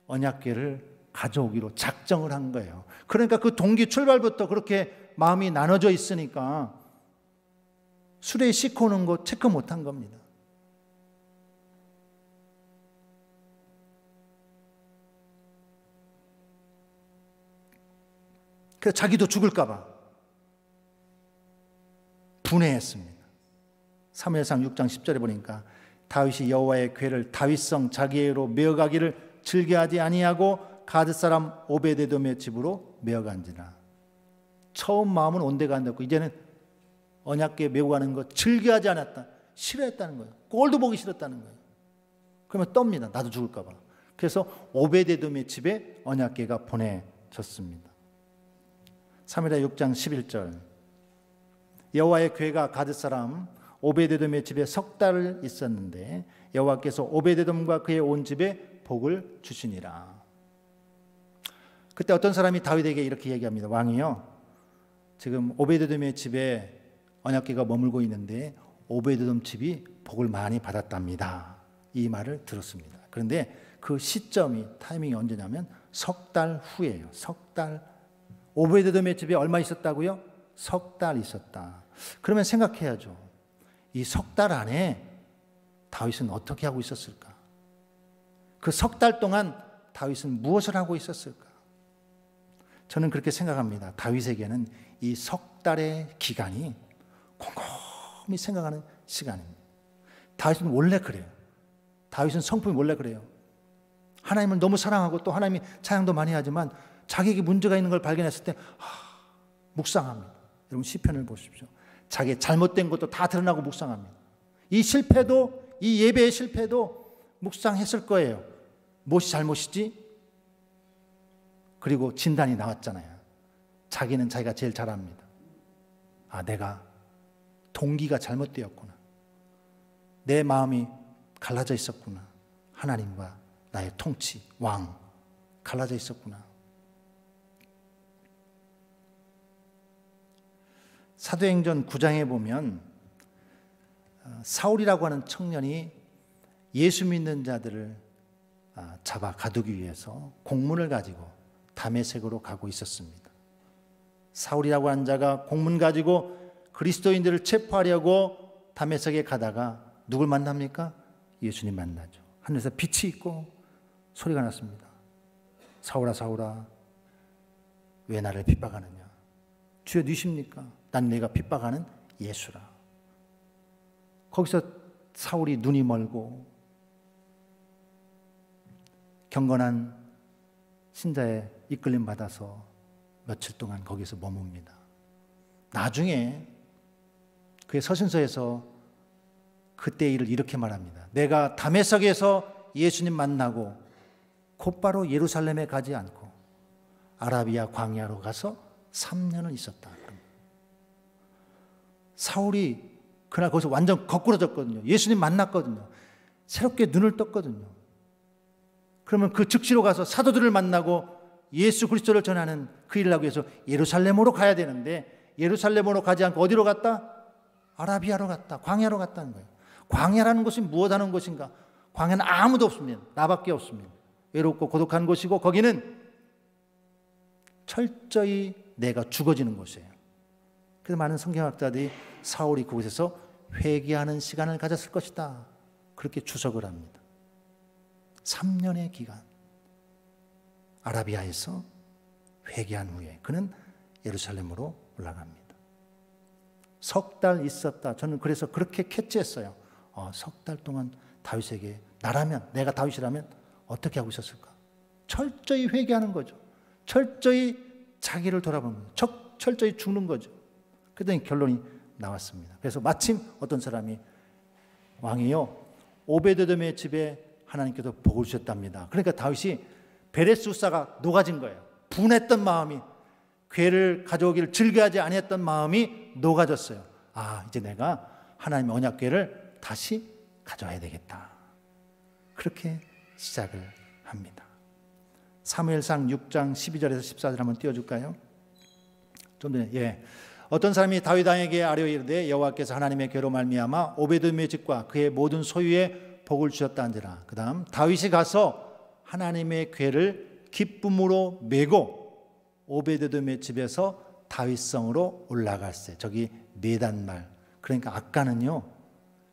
언약궤를 가져오기로 작정을 한 거예요. 그러니까 그 동기 출발부터 그렇게 마음이 나눠져 있으니까 수레에 싣고 오는 거 체크 못한 겁니다. 그래서 자기도 죽을까 봐 분해했습니다. 사무엘상 6장 10절에 보니까 다윗이 여호와의 궤를 다윗성 자기애로 메어가기를 즐겨하지 아니하고 가드 사람 오베데돔의 집으로 메어간지라. 처음 마음은 온데가 안 됐고 이제는 언약궤 메고 가는 거 즐겨하지 않았다. 싫어했다는 거예요. 꼴도 보기 싫었다는 거예요. 그러면 떱니다. 나도 죽을까 봐. 그래서 오베데돔의 집에 언약궤가 보내졌습니다. 사무엘하 6장 11절 여호와의 궤가 가드 사람 오베데돔의 집에 석 달 있었는데 여호와께서 오베데돔과 그의 온 집에 복을 주시니라. 그때 어떤 사람이 다윗에게 이렇게 얘기합니다. 왕이요, 지금 오베데돔의 집에 언약궤가 머물고 있는데 오베데돔 집이 복을 많이 받았답니다. 이 말을 들었습니다. 그런데 그 시점이, 타이밍이 언제냐면 석 달 후예요. 석 달. 오베데돔의 집에 얼마 있었다고요? 석 달 있었다. 그러면 생각해야죠. 이 석 달 안에 다윗은 어떻게 하고 있었을까? 그 석 달 동안 다윗은 무엇을 하고 있었을까? 저는 그렇게 생각합니다. 다윗에게는 이 석 달의 기간이 곰곰이 생각하는 시간입니다. 다윗은 원래 그래요. 다윗은 성품이 원래 그래요. 하나님을 너무 사랑하고 또 하나님이 찬양도 많이 하지만 자기에게 문제가 있는 걸 발견했을 때 묵상합니다. 여러분 시편을 보십시오. 자기의 잘못된 것도 다 드러나고 묵상합니다. 이 실패도, 이 예배의 실패도 묵상했을 거예요. 무엇이 잘못이지? 그리고 진단이 나왔잖아요. 자기는 자기가 제일 잘 압니다. 내가 동기가 잘못되었구나. 내 마음이 갈라져 있었구나. 하나님과 나의 통치, 왕 갈라져 있었구나. 사도행전 9장에 보면 사울이라고 하는 청년이 예수 믿는 자들을 잡아 가두기 위해서 공문을 가지고 다메섹으로 가고 있었습니다. 사울이라고 하는 자가 공문 가지고 그리스도인들을 체포하려고 다메섹에 가다가 누굴 만납니까? 예수님 만나죠. 하늘에서 빛이 있고 소리가 났습니다. 사울아 사울아 왜 나를 핍박하느냐? 주여 누구십니까? 난 내가 핍박하는 예수라. 거기서 사울이 눈이 멀고 경건한 신자의 이끌림 받아서 며칠 동안 거기서 머뭅니다. 나중에 그의 서신서에서 그때 일을 이렇게 말합니다. 내가 다메섹에서 예수님 만나고 곧바로 예루살렘에 가지 않고 아라비아 광야로 가서 3년을 있었다. 사울이 그날 거기서 완전 거꾸러졌거든요. 예수님 만났거든요. 새롭게 눈을 떴거든요. 그러면 그 즉시로 가서 사도들을 만나고 예수 그리스도를 전하는 그 일을 하기 위해서 예루살렘으로 가야 되는데 예루살렘으로 가지 않고 어디로 갔다? 아라비아로 갔다. 광야로 갔다는 거예요. 광야라는 것이 무엇하는 것인가? 광야는 아무도 없습니다. 나밖에 없습니다. 외롭고 고독한 곳이고 거기는 철저히 내가 죽어지는 곳이에요. 그래서 많은 성경학자들이 사울이 그곳에서 회개하는 시간을 가졌을 것이다. 그렇게 추석을 합니다. 3년의 기간 아라비아에서 회개한 후에 그는 예루살렘으로 올라갑니다. 석 달 있었다. 저는 그래서 그렇게 캐치했어요. 석 달 동안 다윗에게 나라면, 내가 다윗이라면 어떻게 하고 있었을까? 철저히 회개하는 거죠. 철저히 자기를 돌아보는 거죠. 철저히 죽는 거죠. 그랬더니 결론이 나왔습니다. 그래서 마침 어떤 사람이 왕이요 오베데돔의 집에 하나님께서 복을 주셨답니다. 그러니까 다윗이 베레스우사가 녹아진 거예요. 분했던 마음이, 궤를 가져오기를 즐겨하지 아니했던 마음이 녹아졌어요. 이제 내가 하나님의 언약궤를 다시 가져와야 되겠다. 그렇게 시작을 합니다. 사무엘상 6장 12절에서 14절 한번 띄워줄까요? 좀 전에 어떤 사람이 다윗 왕에게 아뢰어 이르되 여호와께서 하나님의 궤로 말미암아 오베데돔의 집과 그의 모든 소유에 복을 주셨다는지라. 그 다음 다윗이 가서 하나님의 궤를 기쁨으로 메고 오베데돔의 집에서 다윗성으로 올라갈세. 저기 네단말. 그러니까 아까는요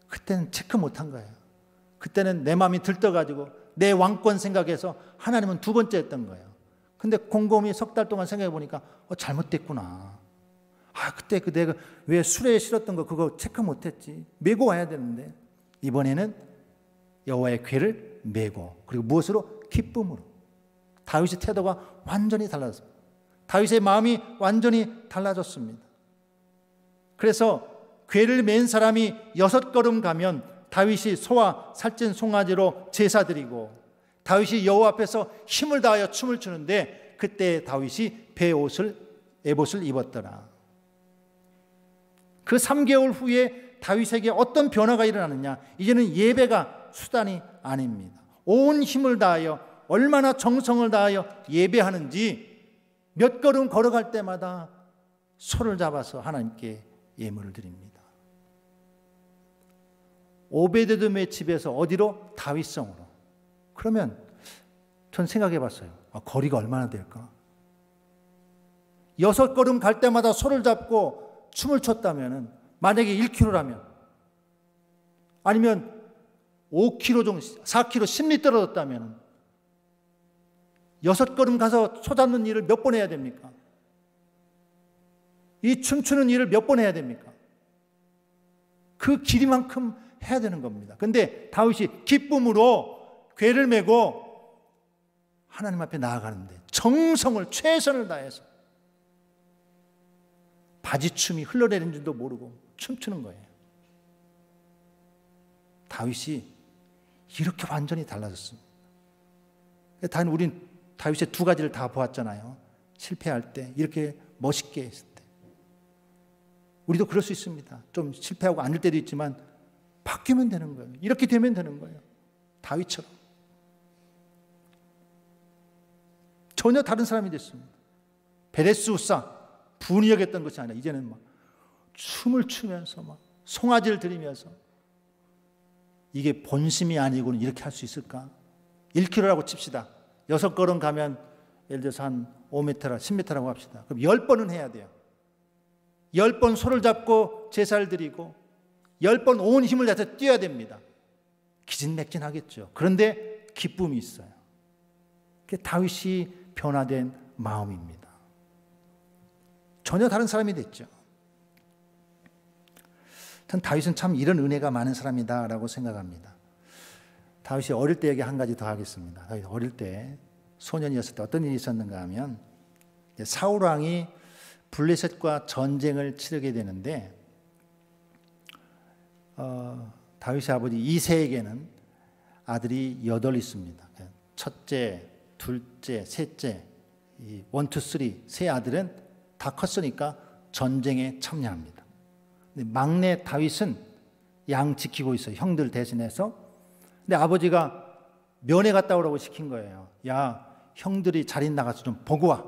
그때는 체크 못한 거예요. 그때는 내 마음이 들떠가지고 내 왕권 생각해서 하나님은 두 번째 했던 거예요. 근데 곰곰이 석 달 동안 생각해 보니까 잘못됐구나. 그때 내가 왜 술에 실었던 거 그거 체크 못했지. 메고 와야 되는데 이번에는 여호와의 궤를 메고 그리고 무엇으로? 기쁨으로. 다윗의 태도가 완전히 달라졌습니다. 다윗의 마음이 완전히 달라졌습니다. 그래서 궤를 맨 사람이 6걸음 가면 다윗이 소와 살찐 송아지로 제사드리고 다윗이 여호와 앞에서 힘을 다하여 춤을 추는데 그때 다윗이 에봇을 입었더라. 그 3개월 후에 다윗에게 어떤 변화가 일어나느냐? 이제는 예배가 수단이 아닙니다. 온 힘을 다하여 얼마나 정성을 다하여 예배하는지 몇 걸음 걸어갈 때마다 손을 잡아서 하나님께 예물을 드립니다. 오베데돔의 집에서 어디로? 다윗성으로. 그러면 전 생각해 봤어요. 거리가 얼마나 될까? 6걸음 갈 때마다 손을 잡고 춤을 췄다면, 만약에 1km라면, 아니면 5km 정도, 4km 10리 떨어졌다면 6걸음 가서 손잡는 일을 몇 번 해야 됩니까? 이 춤추는 일을 몇 번 해야 됩니까? 그 길이만큼 해야 되는 겁니다. 근데 다윗이 기쁨으로 궤를 메고 하나님 앞에 나아가는데 정성을, 최선을 다해서 바지춤이 흘러내리는 줄도 모르고 춤추는 거예요. 다윗이 이렇게 완전히 달라졌습니다. 우린 다윗의 두 가지를 다 보았잖아요. 실패할 때, 이렇게 멋있게 했을 때. 우리도 그럴 수 있습니다. 좀 실패하고 안 될 때도 있지만 바뀌면 되는 거예요. 이렇게 되면 되는 거예요. 다윗처럼. 전혀 다른 사람이 됐습니다. 베레스 우사, 분이 여겼던 것이 아니라 이제는 막 춤을 추면서 막 송아지를 들이면서, 이게 본심이 아니고는 이렇게 할 수 있을까? 1km라고 칩시다. 6걸음 가면 예를 들어서 한 5m라 10m라고 합시다. 그럼 10번은 해야 돼요. 10번 손을 잡고 제사를 드리고 10번 온 힘을 다해서 뛰어야 됩니다. 기진맥진하겠죠. 그런데 기쁨이 있어요. 그게 다윗이 변화된 마음입니다. 전혀 다른 사람이 됐죠. 전 다윗은 참 이런 은혜가 많은 사람이다라고 생각합니다. 다윗이 어릴 때 얘기 한 가지 더 하겠습니다. 다윗 어릴 때, 소년이었을 때 어떤 일이 있었는가 하면, 사울 왕이 블레셋과 전쟁을 치르게 되는데, 다윗의 아버지 이새에게는 아들이 8 있습니다. 첫째, 둘째, 셋째, 1, 2, 3, 세 아들은 다 컸으니까 전쟁에 참여합니다. 근데 막내 다윗은 양 지키고 있어요. 형들 대신해서. 근데 아버지가 면회 갔다 오라고 시킨 거예요. 야, 형들이 자린 나가서 좀 보고 와.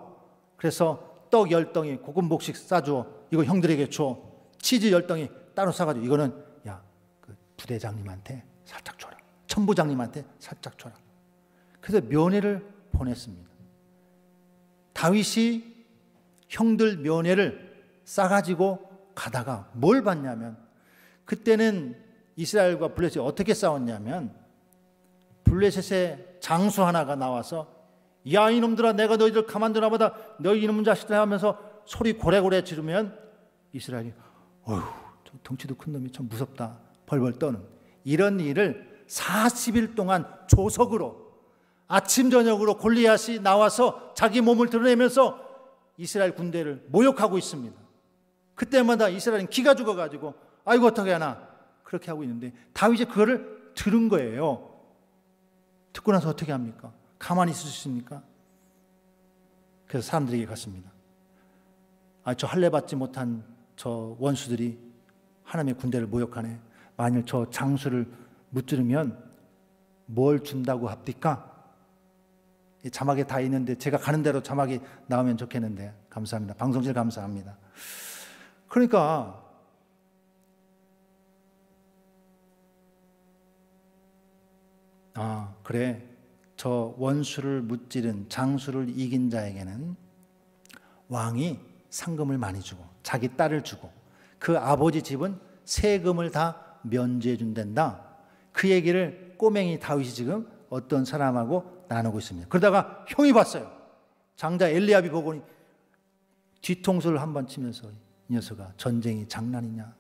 그래서 떡 10덩이 고군복식 싸줘. 이거 형들에게 줘. 치즈 10덩이 따로 싸가지고 이거는 야, 그 부대장님한테 살짝 줘라. 천부장님한테 살짝 줘라. 그래서 면회를 보냈습니다. 다윗이 형들 면회를 싸가지고 가다가 뭘 봤냐면, 그때는 이스라엘과 블레셋이 어떻게 싸웠냐면, 블레셋의 장수 하나가 나와서 야, 이놈들아, 내가 너희들 가만두나 보다, 너희 이놈 자식들 하면서 소리 고래고래 지르면 이스라엘이 어휴, 저 덩치도 큰 놈이 참 무섭다, 벌벌 떠는, 이런 일을 40일 동안 조석으로 아침 저녁으로 골리앗이 나와서 자기 몸을 드러내면서 이스라엘 군대를 모욕하고 있습니다. 그때마다 이스라엘은 기가 죽어가지고 아이고 어떻게 하나 그렇게 하고 있는데, 다윗이 그거를 들은 거예요. 듣고 나서 어떻게 합니까? 가만히 있을 수 있습니까? 그래서 사람들에게 갔습니다. 저 할례 받지 못한 저 원수들이 하나님의 군대를 모욕하네. 만일 저 장수를 무찌르면 뭘 준다고 합니까? 자막에 다 있는데 제가 가는 대로 자막이 나오면 좋겠는데, 감사합니다. 방송실 감사합니다. 그러니까 그래, 저 원수를 무찌른 장수를 이긴 자에게는 왕이 상금을 많이 주고 자기 딸을 주고 그 아버지 집은 세금을 다 면제해 준단다. 그 얘기를 꼬맹이 다윗이 지금 어떤 사람하고 나누고 있습니다. 그러다가 형이 봤어요. 장자 엘리압이 보고 뒤통수를 한번 치면서, 이 녀석아, 전쟁이 장난이냐?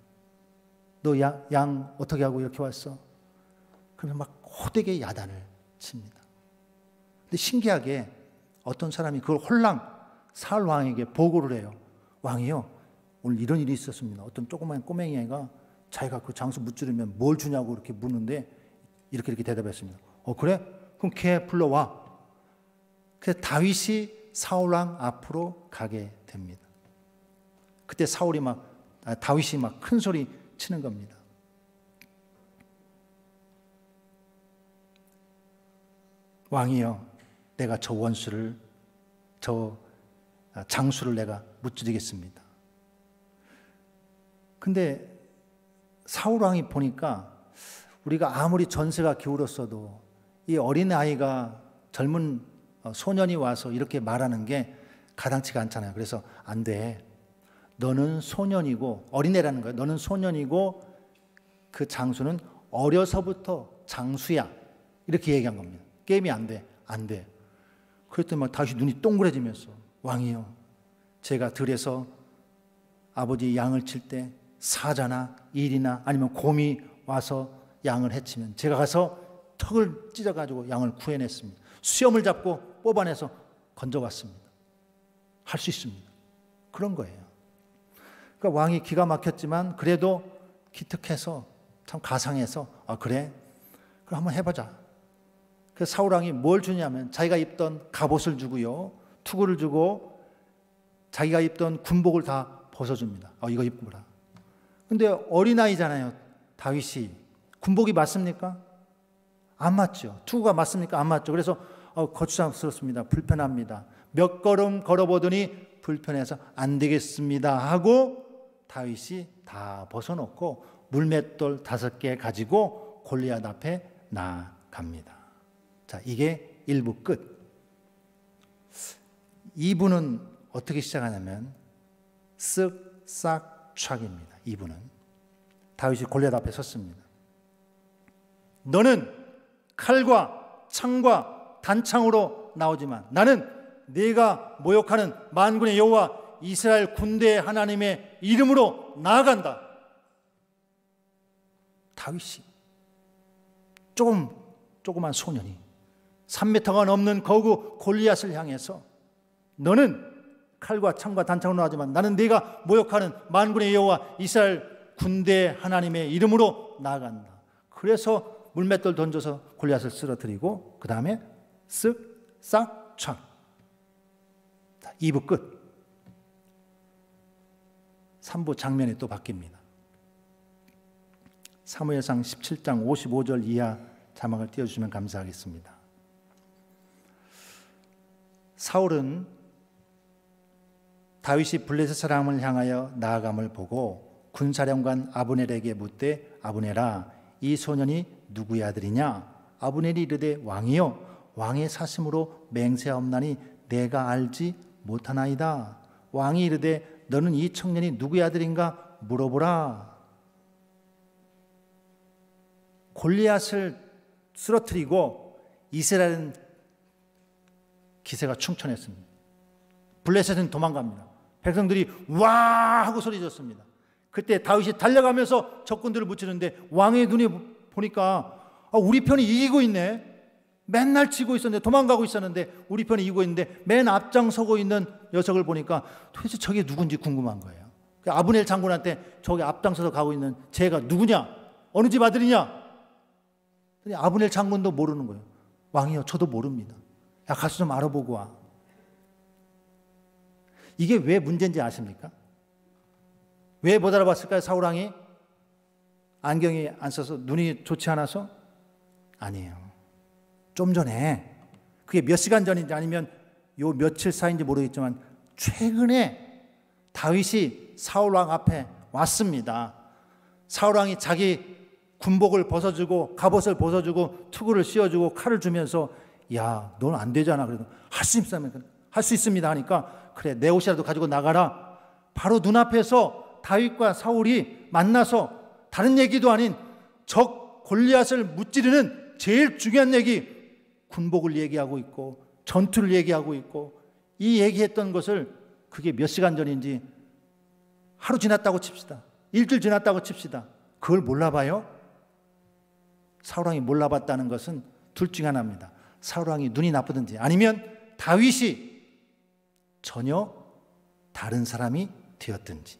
너 양 어떻게 하고 이렇게 왔어? 그러면 막 호되게 야단을 칩니다. 근데 신기하게 어떤 사람이 그걸 홀랑 사울 왕에게 보고를 해요. 왕이요, 오늘 이런 일이 있었습니다. 어떤 조그만 꼬맹이 애가 자기가 그 장수 무찌르면 뭘 주냐고 이렇게 묻는데 이렇게 대답했습니다. 그래? 그럼 걔 불러와. 그래서 다윗이 사울 왕 앞으로 가게 됩니다. 그때 다윗이 막 큰 소리 치는 겁니다. 왕이여, 내가 저 원수를, 저 장수를 내가 무찌르겠습니다. 근데 사울 왕이 보니까 우리가 아무리 전세가 기울었어도 이 어린아이가, 젊은 소년이 와서 이렇게 말하는 게 가당치가 않잖아요. 그래서 안 돼. 너는 소년이고, 어린애라는 거예요. 너는 소년이고 그 장수는 어려서부터 장수야. 이렇게 얘기한 겁니다. 게임이 안 돼. 안 돼. 그랬더니 막 다시 눈이 동그래지면서, 왕이요, 제가 들에서 아버지 양을 칠 때 사자나 일이나 아니면 곰이 와서 양을 해치면 제가 가서 턱을 찢어가지고 양을 구해냈습니다. 수염을 잡고 뽑아내서 건져왔습니다. 할 수 있습니다. 그런 거예요. 그러니까 왕이 기가 막혔지만 그래도 기특해서, 참 가상해서, 그래? 그럼 한번 해보자. 그 사울왕이 뭘 주냐면 자기가 입던 갑옷을 주고요, 투구를 주고 자기가 입던 군복을 다 벗어줍니다. 이거 입고 보라. 근데 어린아이잖아요. 다윗이. 군복이 맞습니까? 안 맞죠. 투구가 맞습니까? 안 맞죠. 그래서 거추장스럽습니다. 불편합니다. 몇 걸음 걸어보더니 불편해서 안 되겠습니다 하고 다윗이 다 벗어놓고 물맷돌 5개 가지고 골리앗 앞에 나아갑니다. 자, 이게 1부 끝. 2부는 어떻게 시작하냐면 쓱, 싹, 촥입니다. 2부는 다윗이 골리앗 앞에 섰습니다. 너는 칼과 창과 단창으로 나오지만 나는 네가 모욕하는 만군의 여호와 이스라엘 군대의 하나님의 이름으로 나아간다. 다윗이 조그만 소년이 3m가 넘는 거구 골리앗을 향해서 너는 칼과 창과 단창으로 나오지만 나는 네가 모욕하는 만군의 여호와 이스라엘 군대의 하나님의 이름으로 나아간다. 그래서 물맷돌 던져서 골리앗을 쓰러뜨리고 그 다음에 쓱, 싹, 촥. 2부 끝. 3부 장면이 또 바뀝니다. 사무엘상 17장 55절 이하 자막을 띄워주시면 감사하겠습니다. 사울은 다윗이 블레셋 사람을 향하여 나아감을 보고 군사령관 아브넬에게 묻되 아브넬아, 이 소년이 누구의 아들이냐? 아브넬이 이르되 왕이요, 왕의 사심으로 맹세하옵나니 내가 알지 못하나이다. 왕이 이르되 너는 이 청년이 누구의 아들인가 물어보라. 골리앗을 쓰러뜨리고 이스라엘은 기세가 충천했습니다. 블레셋은 도망갑니다. 백성들이 와 하고 소리졌습니다. 그때 다윗이 달려가면서 적군들을 무찌르는데 왕의 눈에 보니까 우리 편이 이기고 있네. 맨날 치고 있었는데, 도망가고 있었는데 우리 편이 이기고 있는데 맨 앞장서고 있는 녀석을 보니까 도대체 저게 누군지 궁금한 거예요. 아브넬 장군한테 저기 앞장서서 가고 있는 쟤가 누구냐? 어느 집 아들이냐? 아브넬 장군도 모르는 거예요. 왕이요, 저도 모릅니다. 야, 가서 좀 알아보고 와. 이게 왜 문제인지 아십니까? 왜 못 알아봤을까요? 사울왕이 안경이 안 써서, 눈이 좋지 않아서? 아니에요. 좀 전에, 그게 몇 시간 전인지 아니면 요 며칠 사이인지 모르겠지만 최근에 다윗이 사울왕 앞에 왔습니다. 사울왕이 자기 군복을 벗어주고 갑옷을 벗어주고 투구를 씌워주고 칼을 주면서 야, 넌 안 되잖아. 그래도 할 수 있습니다 하니까 그래, 내 옷이라도 가지고 나가라. 바로 눈앞에서 다윗과 사울이 만나서 다른 얘기도 아닌 적 골리앗을 무찌르는 제일 중요한 얘기, 군복을 얘기하고 있고 전투를 얘기하고 있고, 이 얘기했던 것을 그게 몇 시간 전인지 하루 지났다고 칩시다. 일주일 지났다고 칩시다. 그걸 몰라봐요? 사울왕이 몰라봤다는 것은 둘 중 하나입니다. 사울왕이 눈이 나쁘든지 아니면 다윗이 전혀 다른 사람이 되었든지.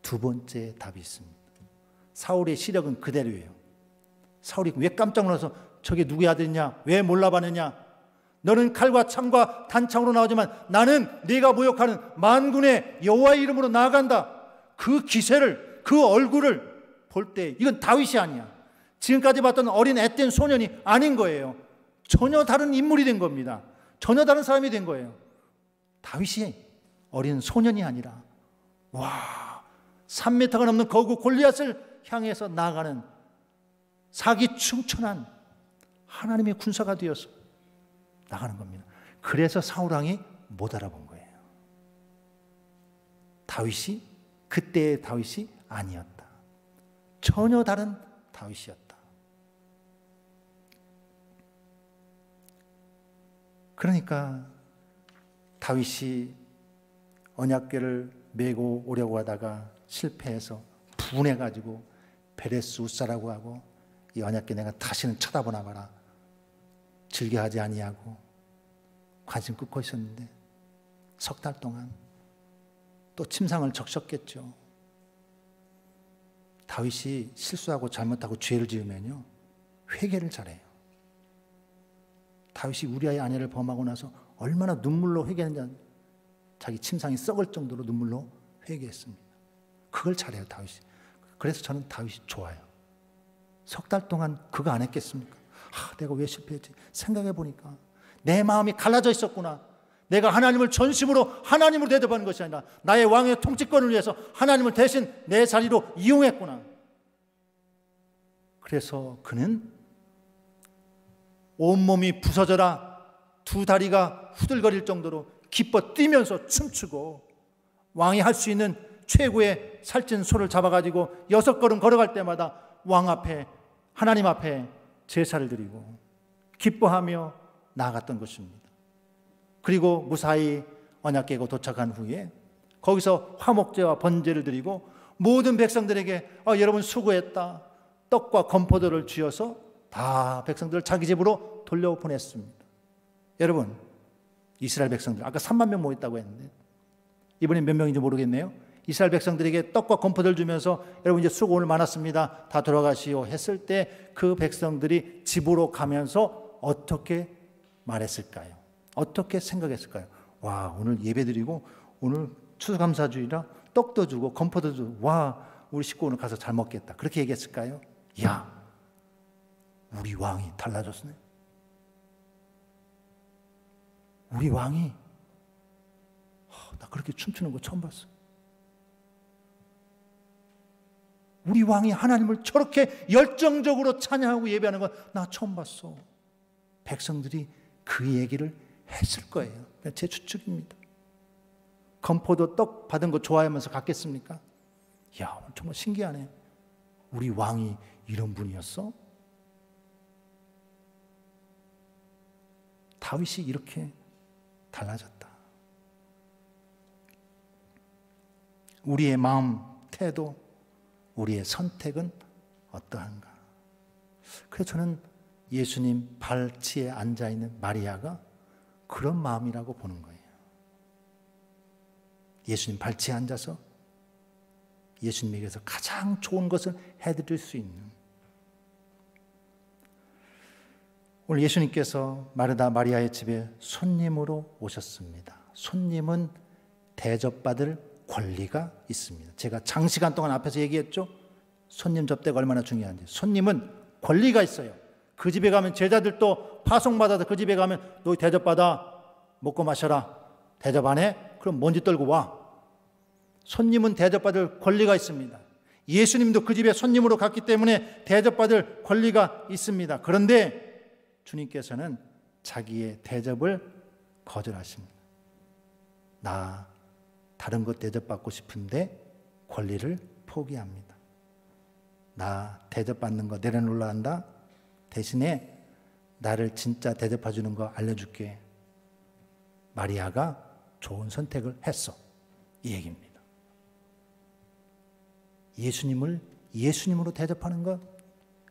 두 번째 답이 있습니다. 사울의 시력은 그대로예요. 사울이 왜 깜짝 놀라서 저게 누구의 아들이냐? 왜 몰라봤느냐? 너는 칼과 창과 단창으로 나오지만 나는 네가 모욕하는 만군의 여호와의 이름으로 나아간다. 그 기세를, 그 얼굴을 볼 때 이건 다윗이 아니야. 지금까지 봤던 어린 앳된 소년이 아닌 거예요. 전혀 다른 인물이 된 겁니다. 전혀 다른 사람이 된 거예요. 다윗이 어린 소년이 아니라 3m가 넘는 거구 골리앗을 향해서 나아가는 사기충천한 하나님의 군사가 되어서 나가는 겁니다. 그래서 사울 왕이 못 알아본 거예요. 다윗이 그때의 다윗이 아니었다. 전혀 다른 다윗이었다. 그러니까 다윗이 언약궤를 메고 오려고 하다가 실패해서 분해가지고 베레스 우사라고 하고 이 언약궤 내가 다시는 쳐다보나 봐라. 즐겨하지 아니하고 관심 끊고 있었는데 석 달 동안 또 침상을 적셨겠죠. 다윗이 실수하고 잘못하고 죄를 지으면요 회개를 잘해요. 다윗이 우리아의 아내를 범하고 나서 얼마나 눈물로 회개했는지 자기 침상이 썩을 정도로 눈물로 회개했습니다. 그걸 잘해요 다윗이. 그래서 저는 다윗이 좋아요. 석 달 동안 그거 안 했겠습니까? 내가 왜 실패했지? 생각해 보니까 내 마음이 갈라져 있었구나. 내가 하나님을 전심으로 하나님으로 대접하는 것이 아니라 나의 왕의 통치권을 위해서 하나님을 대신 내 자리로 이용했구나. 그래서 그는 온몸이 부서져라 두 다리가 후들거릴 정도로 기뻐 뛰면서 춤추고 왕이 할 수 있는 최고의 살찐 소를 잡아가지고 6걸음 걸어갈 때마다 왕 앞에 하나님 앞에 제사를 드리고 기뻐하며 나아갔던 것입니다. 그리고 무사히 언약궤가 도착한 후에 거기서 화목제와 번제를 드리고 모든 백성들에게 여러분 수고했다. 떡과 건포도를 쥐어서 다 백성들을 자기 집으로 돌려보냈습니다. 여러분 이스라엘 백성들 아까 3만 명 모였다고 했는데 이번엔 몇 명인지 모르겠네요. 이스라엘 백성들에게 떡과 건포도를 주면서 여러분 이제 수고 오늘 많았습니다. 다 돌아가시오 했을 때 그 백성들이 집으로 가면서 어떻게 말했을까요? 어떻게 생각했을까요? 오늘 예배드리고 오늘 추수감사주의라 떡도 주고 건포도 주고 우리 식구 오늘 가서 잘 먹겠다. 그렇게 얘기했을까요? 우리 왕이 달라졌네. 우리 왕이 나 그렇게 춤추는 거 처음 봤어. 우리 왕이 하나님을 저렇게 열정적으로 찬양하고 예배하는 거 나 처음 봤어. 백성들이 그 얘기를 했을 거예요. 제 추측입니다. 건포도 떡 받은 거 좋아하면서 갔겠습니까? 정말 신기하네. 우리 왕이 이런 분이었어? 다윗이 이렇게 달라졌다. 우리의 마음, 태도, 우리의 선택은 어떠한가? 그래서 저는 예수님 발치에 앉아있는 마리아가 그런 마음이라고 보는 거예요. 예수님 발치에 앉아서 예수님에게서 가장 좋은 것을 해드릴 수 있는, 오늘 예수님께서 마르다 마리아의 집에 손님으로 오셨습니다. 손님은 대접받을 권리가 있습니다. 제가 장시간 동안 앞에서 얘기했죠. 손님 접대가 얼마나 중요한지. 손님은 권리가 있어요. 그 집에 가면 제자들도 파송받아서 그 집에 가면 너 대접받아. 먹고 마셔라. 대접 안 해? 그럼 먼지 떨고 와. 손님은 대접받을 권리가 있습니다. 예수님도 그 집에 손님으로 갔기 때문에 대접받을 권리가 있습니다. 그런데 주님께서는 자기의 대접을 거절하십니다. 나 다른 것 대접받고 싶은데 권리를 포기합니다. 나 대접받는 거 내려놓으려 한다. 대신에 나를 진짜 대접해주는 거 알려줄게. 마리아가 좋은 선택을 했어. 이 얘기입니다. 예수님을 예수님으로 대접하는 것,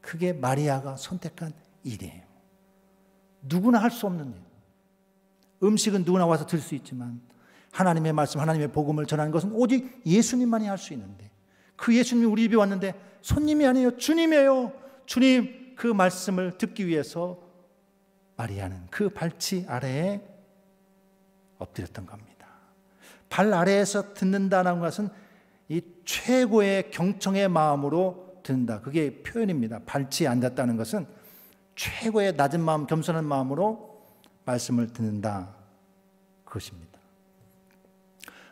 그게 마리아가 선택한 일이에요. 누구나 할 수 없는 일. 음식은 누구나 와서 들 수 있지만 하나님의 말씀, 하나님의 복음을 전하는 것은 오직 예수님만이 할 수 있는데, 그 예수님이 우리 집에 왔는데 손님이 아니에요. 주님이에요. 주님 그 말씀을 듣기 위해서 마리아는 그 발치 아래에 엎드렸던 겁니다. 발 아래에서 듣는다는 것은 이 최고의 경청의 마음으로 듣는다. 그게 표현입니다. 발치에 앉았다는 것은 최고의 낮은 마음, 겸손한 마음으로 말씀을 듣는다. 그것입니다.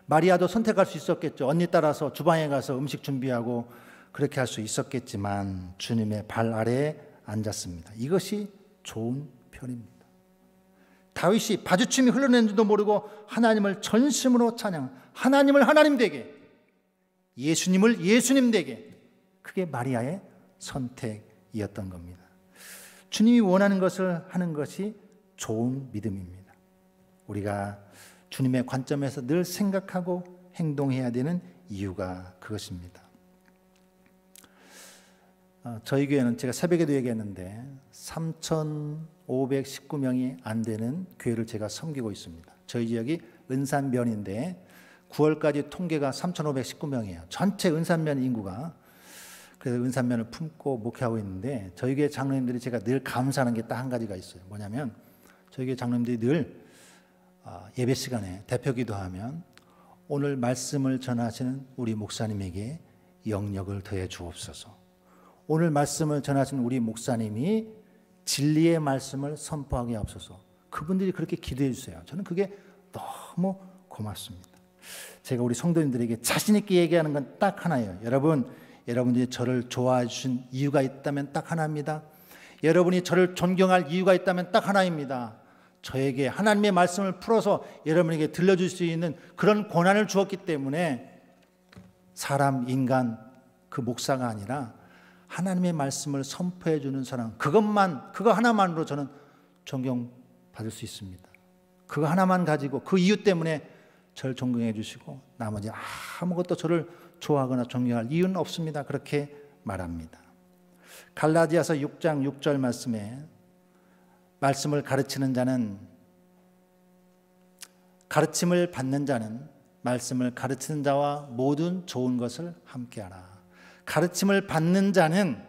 마리아도 선택할 수 있었겠죠. 언니 따라서 주방에 가서 음식 준비하고 그렇게 할 수 있었겠지만 주님의 발 아래에 앉았습니다. 이것이 좋은 편입니다. 다윗이 바주침이 흘러내는지도 모르고 하나님을 전심으로 찬양, 하나님을 하나님 되게, 예수님을 예수님 되게, 그게 마리아의 선택이었던 겁니다. 주님이 원하는 것을 하는 것이 좋은 믿음입니다. 우리가 주님의 관점에서 늘 생각하고 행동해야 되는 이유가 그것입니다. 저희 교회는 제가 새벽에도 얘기했는데 3,519명이 안 되는 교회를 제가 섬기고 있습니다. 저희 지역이 은산면인데 9월까지 통계가 3,519명이에요. 전체 은산면 인구가. 그래서 은산면을 품고 목회하고 있는데 저희 교회 장로님들이 제가 늘 감사하는 게 딱 한 가지가 있어요. 뭐냐면 저희 교회 장로님들이 늘 예배 시간에 대표 기도하면 오늘 말씀을 전하시는 우리 목사님에게 영력을 더해 주옵소서. 오늘 말씀을 전하시는 우리 목사님이 진리의 말씀을 선포하게 하옵소서. 그분들이 그렇게 기도해 주세요. 저는 그게 너무 고맙습니다. 제가 우리 성도님들에게 자신 있게 얘기하는 건 딱 하나예요. 여러분들이 저를 좋아해 주신 이유가 있다면 딱 하나입니다. 여러분이 저를 존경할 이유가 있다면 딱 하나입니다. 저에게 하나님의 말씀을 풀어서 여러분에게 들려줄 수 있는 그런 권한을 주었기 때문에 사람, 인간, 그 목사가 아니라 하나님의 말씀을 선포해 주는 사람, 그거 하나만으로 저는 존경받을 수 있습니다. 그거 하나만 가지고 그 이유 때문에 저를 존경해 주시고 나머지 아무것도 저를 좋아하거나 존경할 이유는 없습니다. 그렇게 말합니다. 갈라디아서 6장 6절 말씀에 말씀을 가르치는 자는, 가르침을 받는 자는 말씀을 가르치는 자와 모든 좋은 것을 함께하라. 가르침을 받는 자는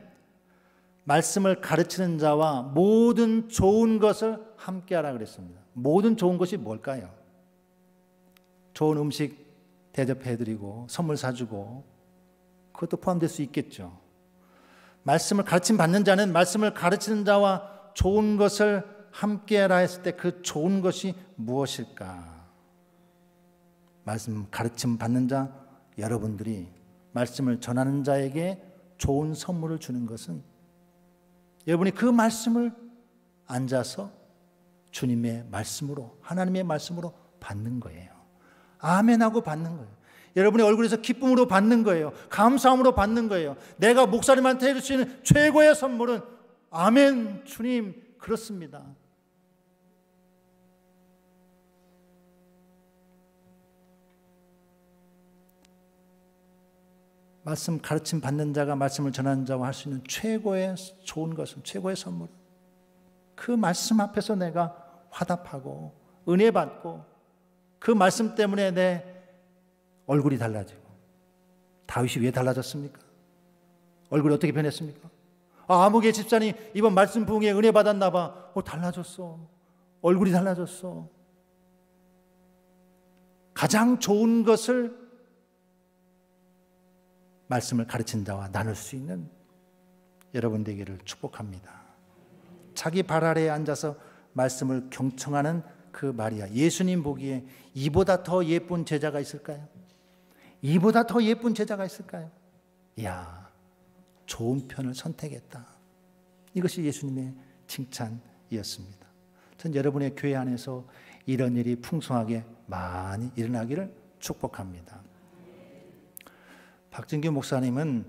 말씀을 가르치는 자와 모든 좋은 것을 함께하라 그랬습니다. 모든 좋은 것이 뭘까요? 좋은 음식 대접해드리고 선물 사주고 그것도 포함될 수 있겠죠. 말씀을 가르침 받는 자는 말씀을 가르치는 자와 좋은 것을 함께하라 했을 때 그 좋은 것이 무엇일까? 말씀 가르침 받는 자 여러분들이 말씀을 전하는 자에게 좋은 선물을 주는 것은 여러분이 그 말씀을 앉아서 주님의 말씀으로, 하나님의 말씀으로 받는 거예요. 아멘하고 받는 거예요. 여러분의 얼굴에서 기쁨으로 받는 거예요. 감사함으로 받는 거예요. 내가 목사님한테 해줄 수 있는 최고의 선물은 아멘, 주님, 그렇습니다. 말씀 가르침 받는 자가 말씀을 전하는 자와 할 수 있는 최고의 좋은 것은, 최고의 선물, 그 말씀 앞에서 내가 화답하고 은혜 받고 그 말씀 때문에 내 얼굴이 달라지고. 다윗이 왜 달라졌습니까? 얼굴이 어떻게 변했습니까? 아무개 집사님 이번 말씀 부흥에 은혜 받았나 봐. 달라졌어. 얼굴이 달라졌어. 가장 좋은 것을 말씀을 가르친 자와 나눌 수 있는 여러분 되기를 축복합니다. 자기 발 아래에 앉아서 말씀을 경청하는 그 마리아, 예수님 보기에 이보다 더 예쁜 제자가 있을까요? 이보다 더 예쁜 제자가 있을까요? 이야, 좋은 편을 선택했다. 이것이 예수님의 칭찬이었습니다. 전 여러분의 교회 안에서 이런 일이 풍성하게 많이 일어나기를 축복합니다. 박진규 목사님은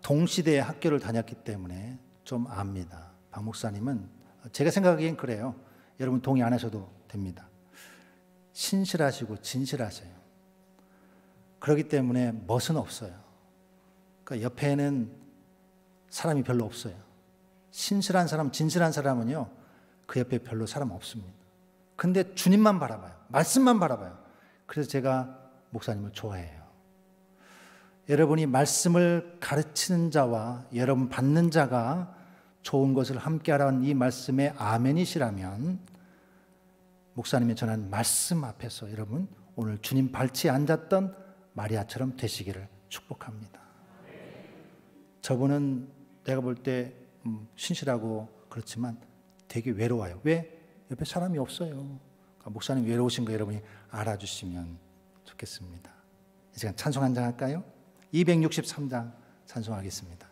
동시대에 학교를 다녔기 때문에 좀 압니다. 박 목사님은 제가 생각하기엔 그래요. 여러분 동의 안 하셔도 됩니다. 신실하시고 진실하세요. 그렇기 때문에 멋은 없어요. 그러니까 옆에는 사람이 별로 없어요. 신실한 사람, 진실한 사람은요, 그 옆에 별로 사람 없습니다. 근데 주님만 바라봐요. 말씀만 바라봐요. 그래서 제가 목사님을 좋아해요. 여러분이 말씀을 가르치는 자와 여러분 받는 자가 좋은 것을 함께하라는 이 말씀에 아멘이시라면 목사님이 전한 말씀 앞에서 여러분 오늘 주님 발치에 앉았던 마리아처럼 되시기를 축복합니다. 저분은 내가 볼 때 신실하고 그렇지만 되게 외로워요. 왜? 옆에 사람이 없어요. 그러니까 목사님 외로우신 거 여러분이 알아주시면 좋겠습니다. 이 시간 찬송 한 장 할까요? 263장 찬송하겠습니다.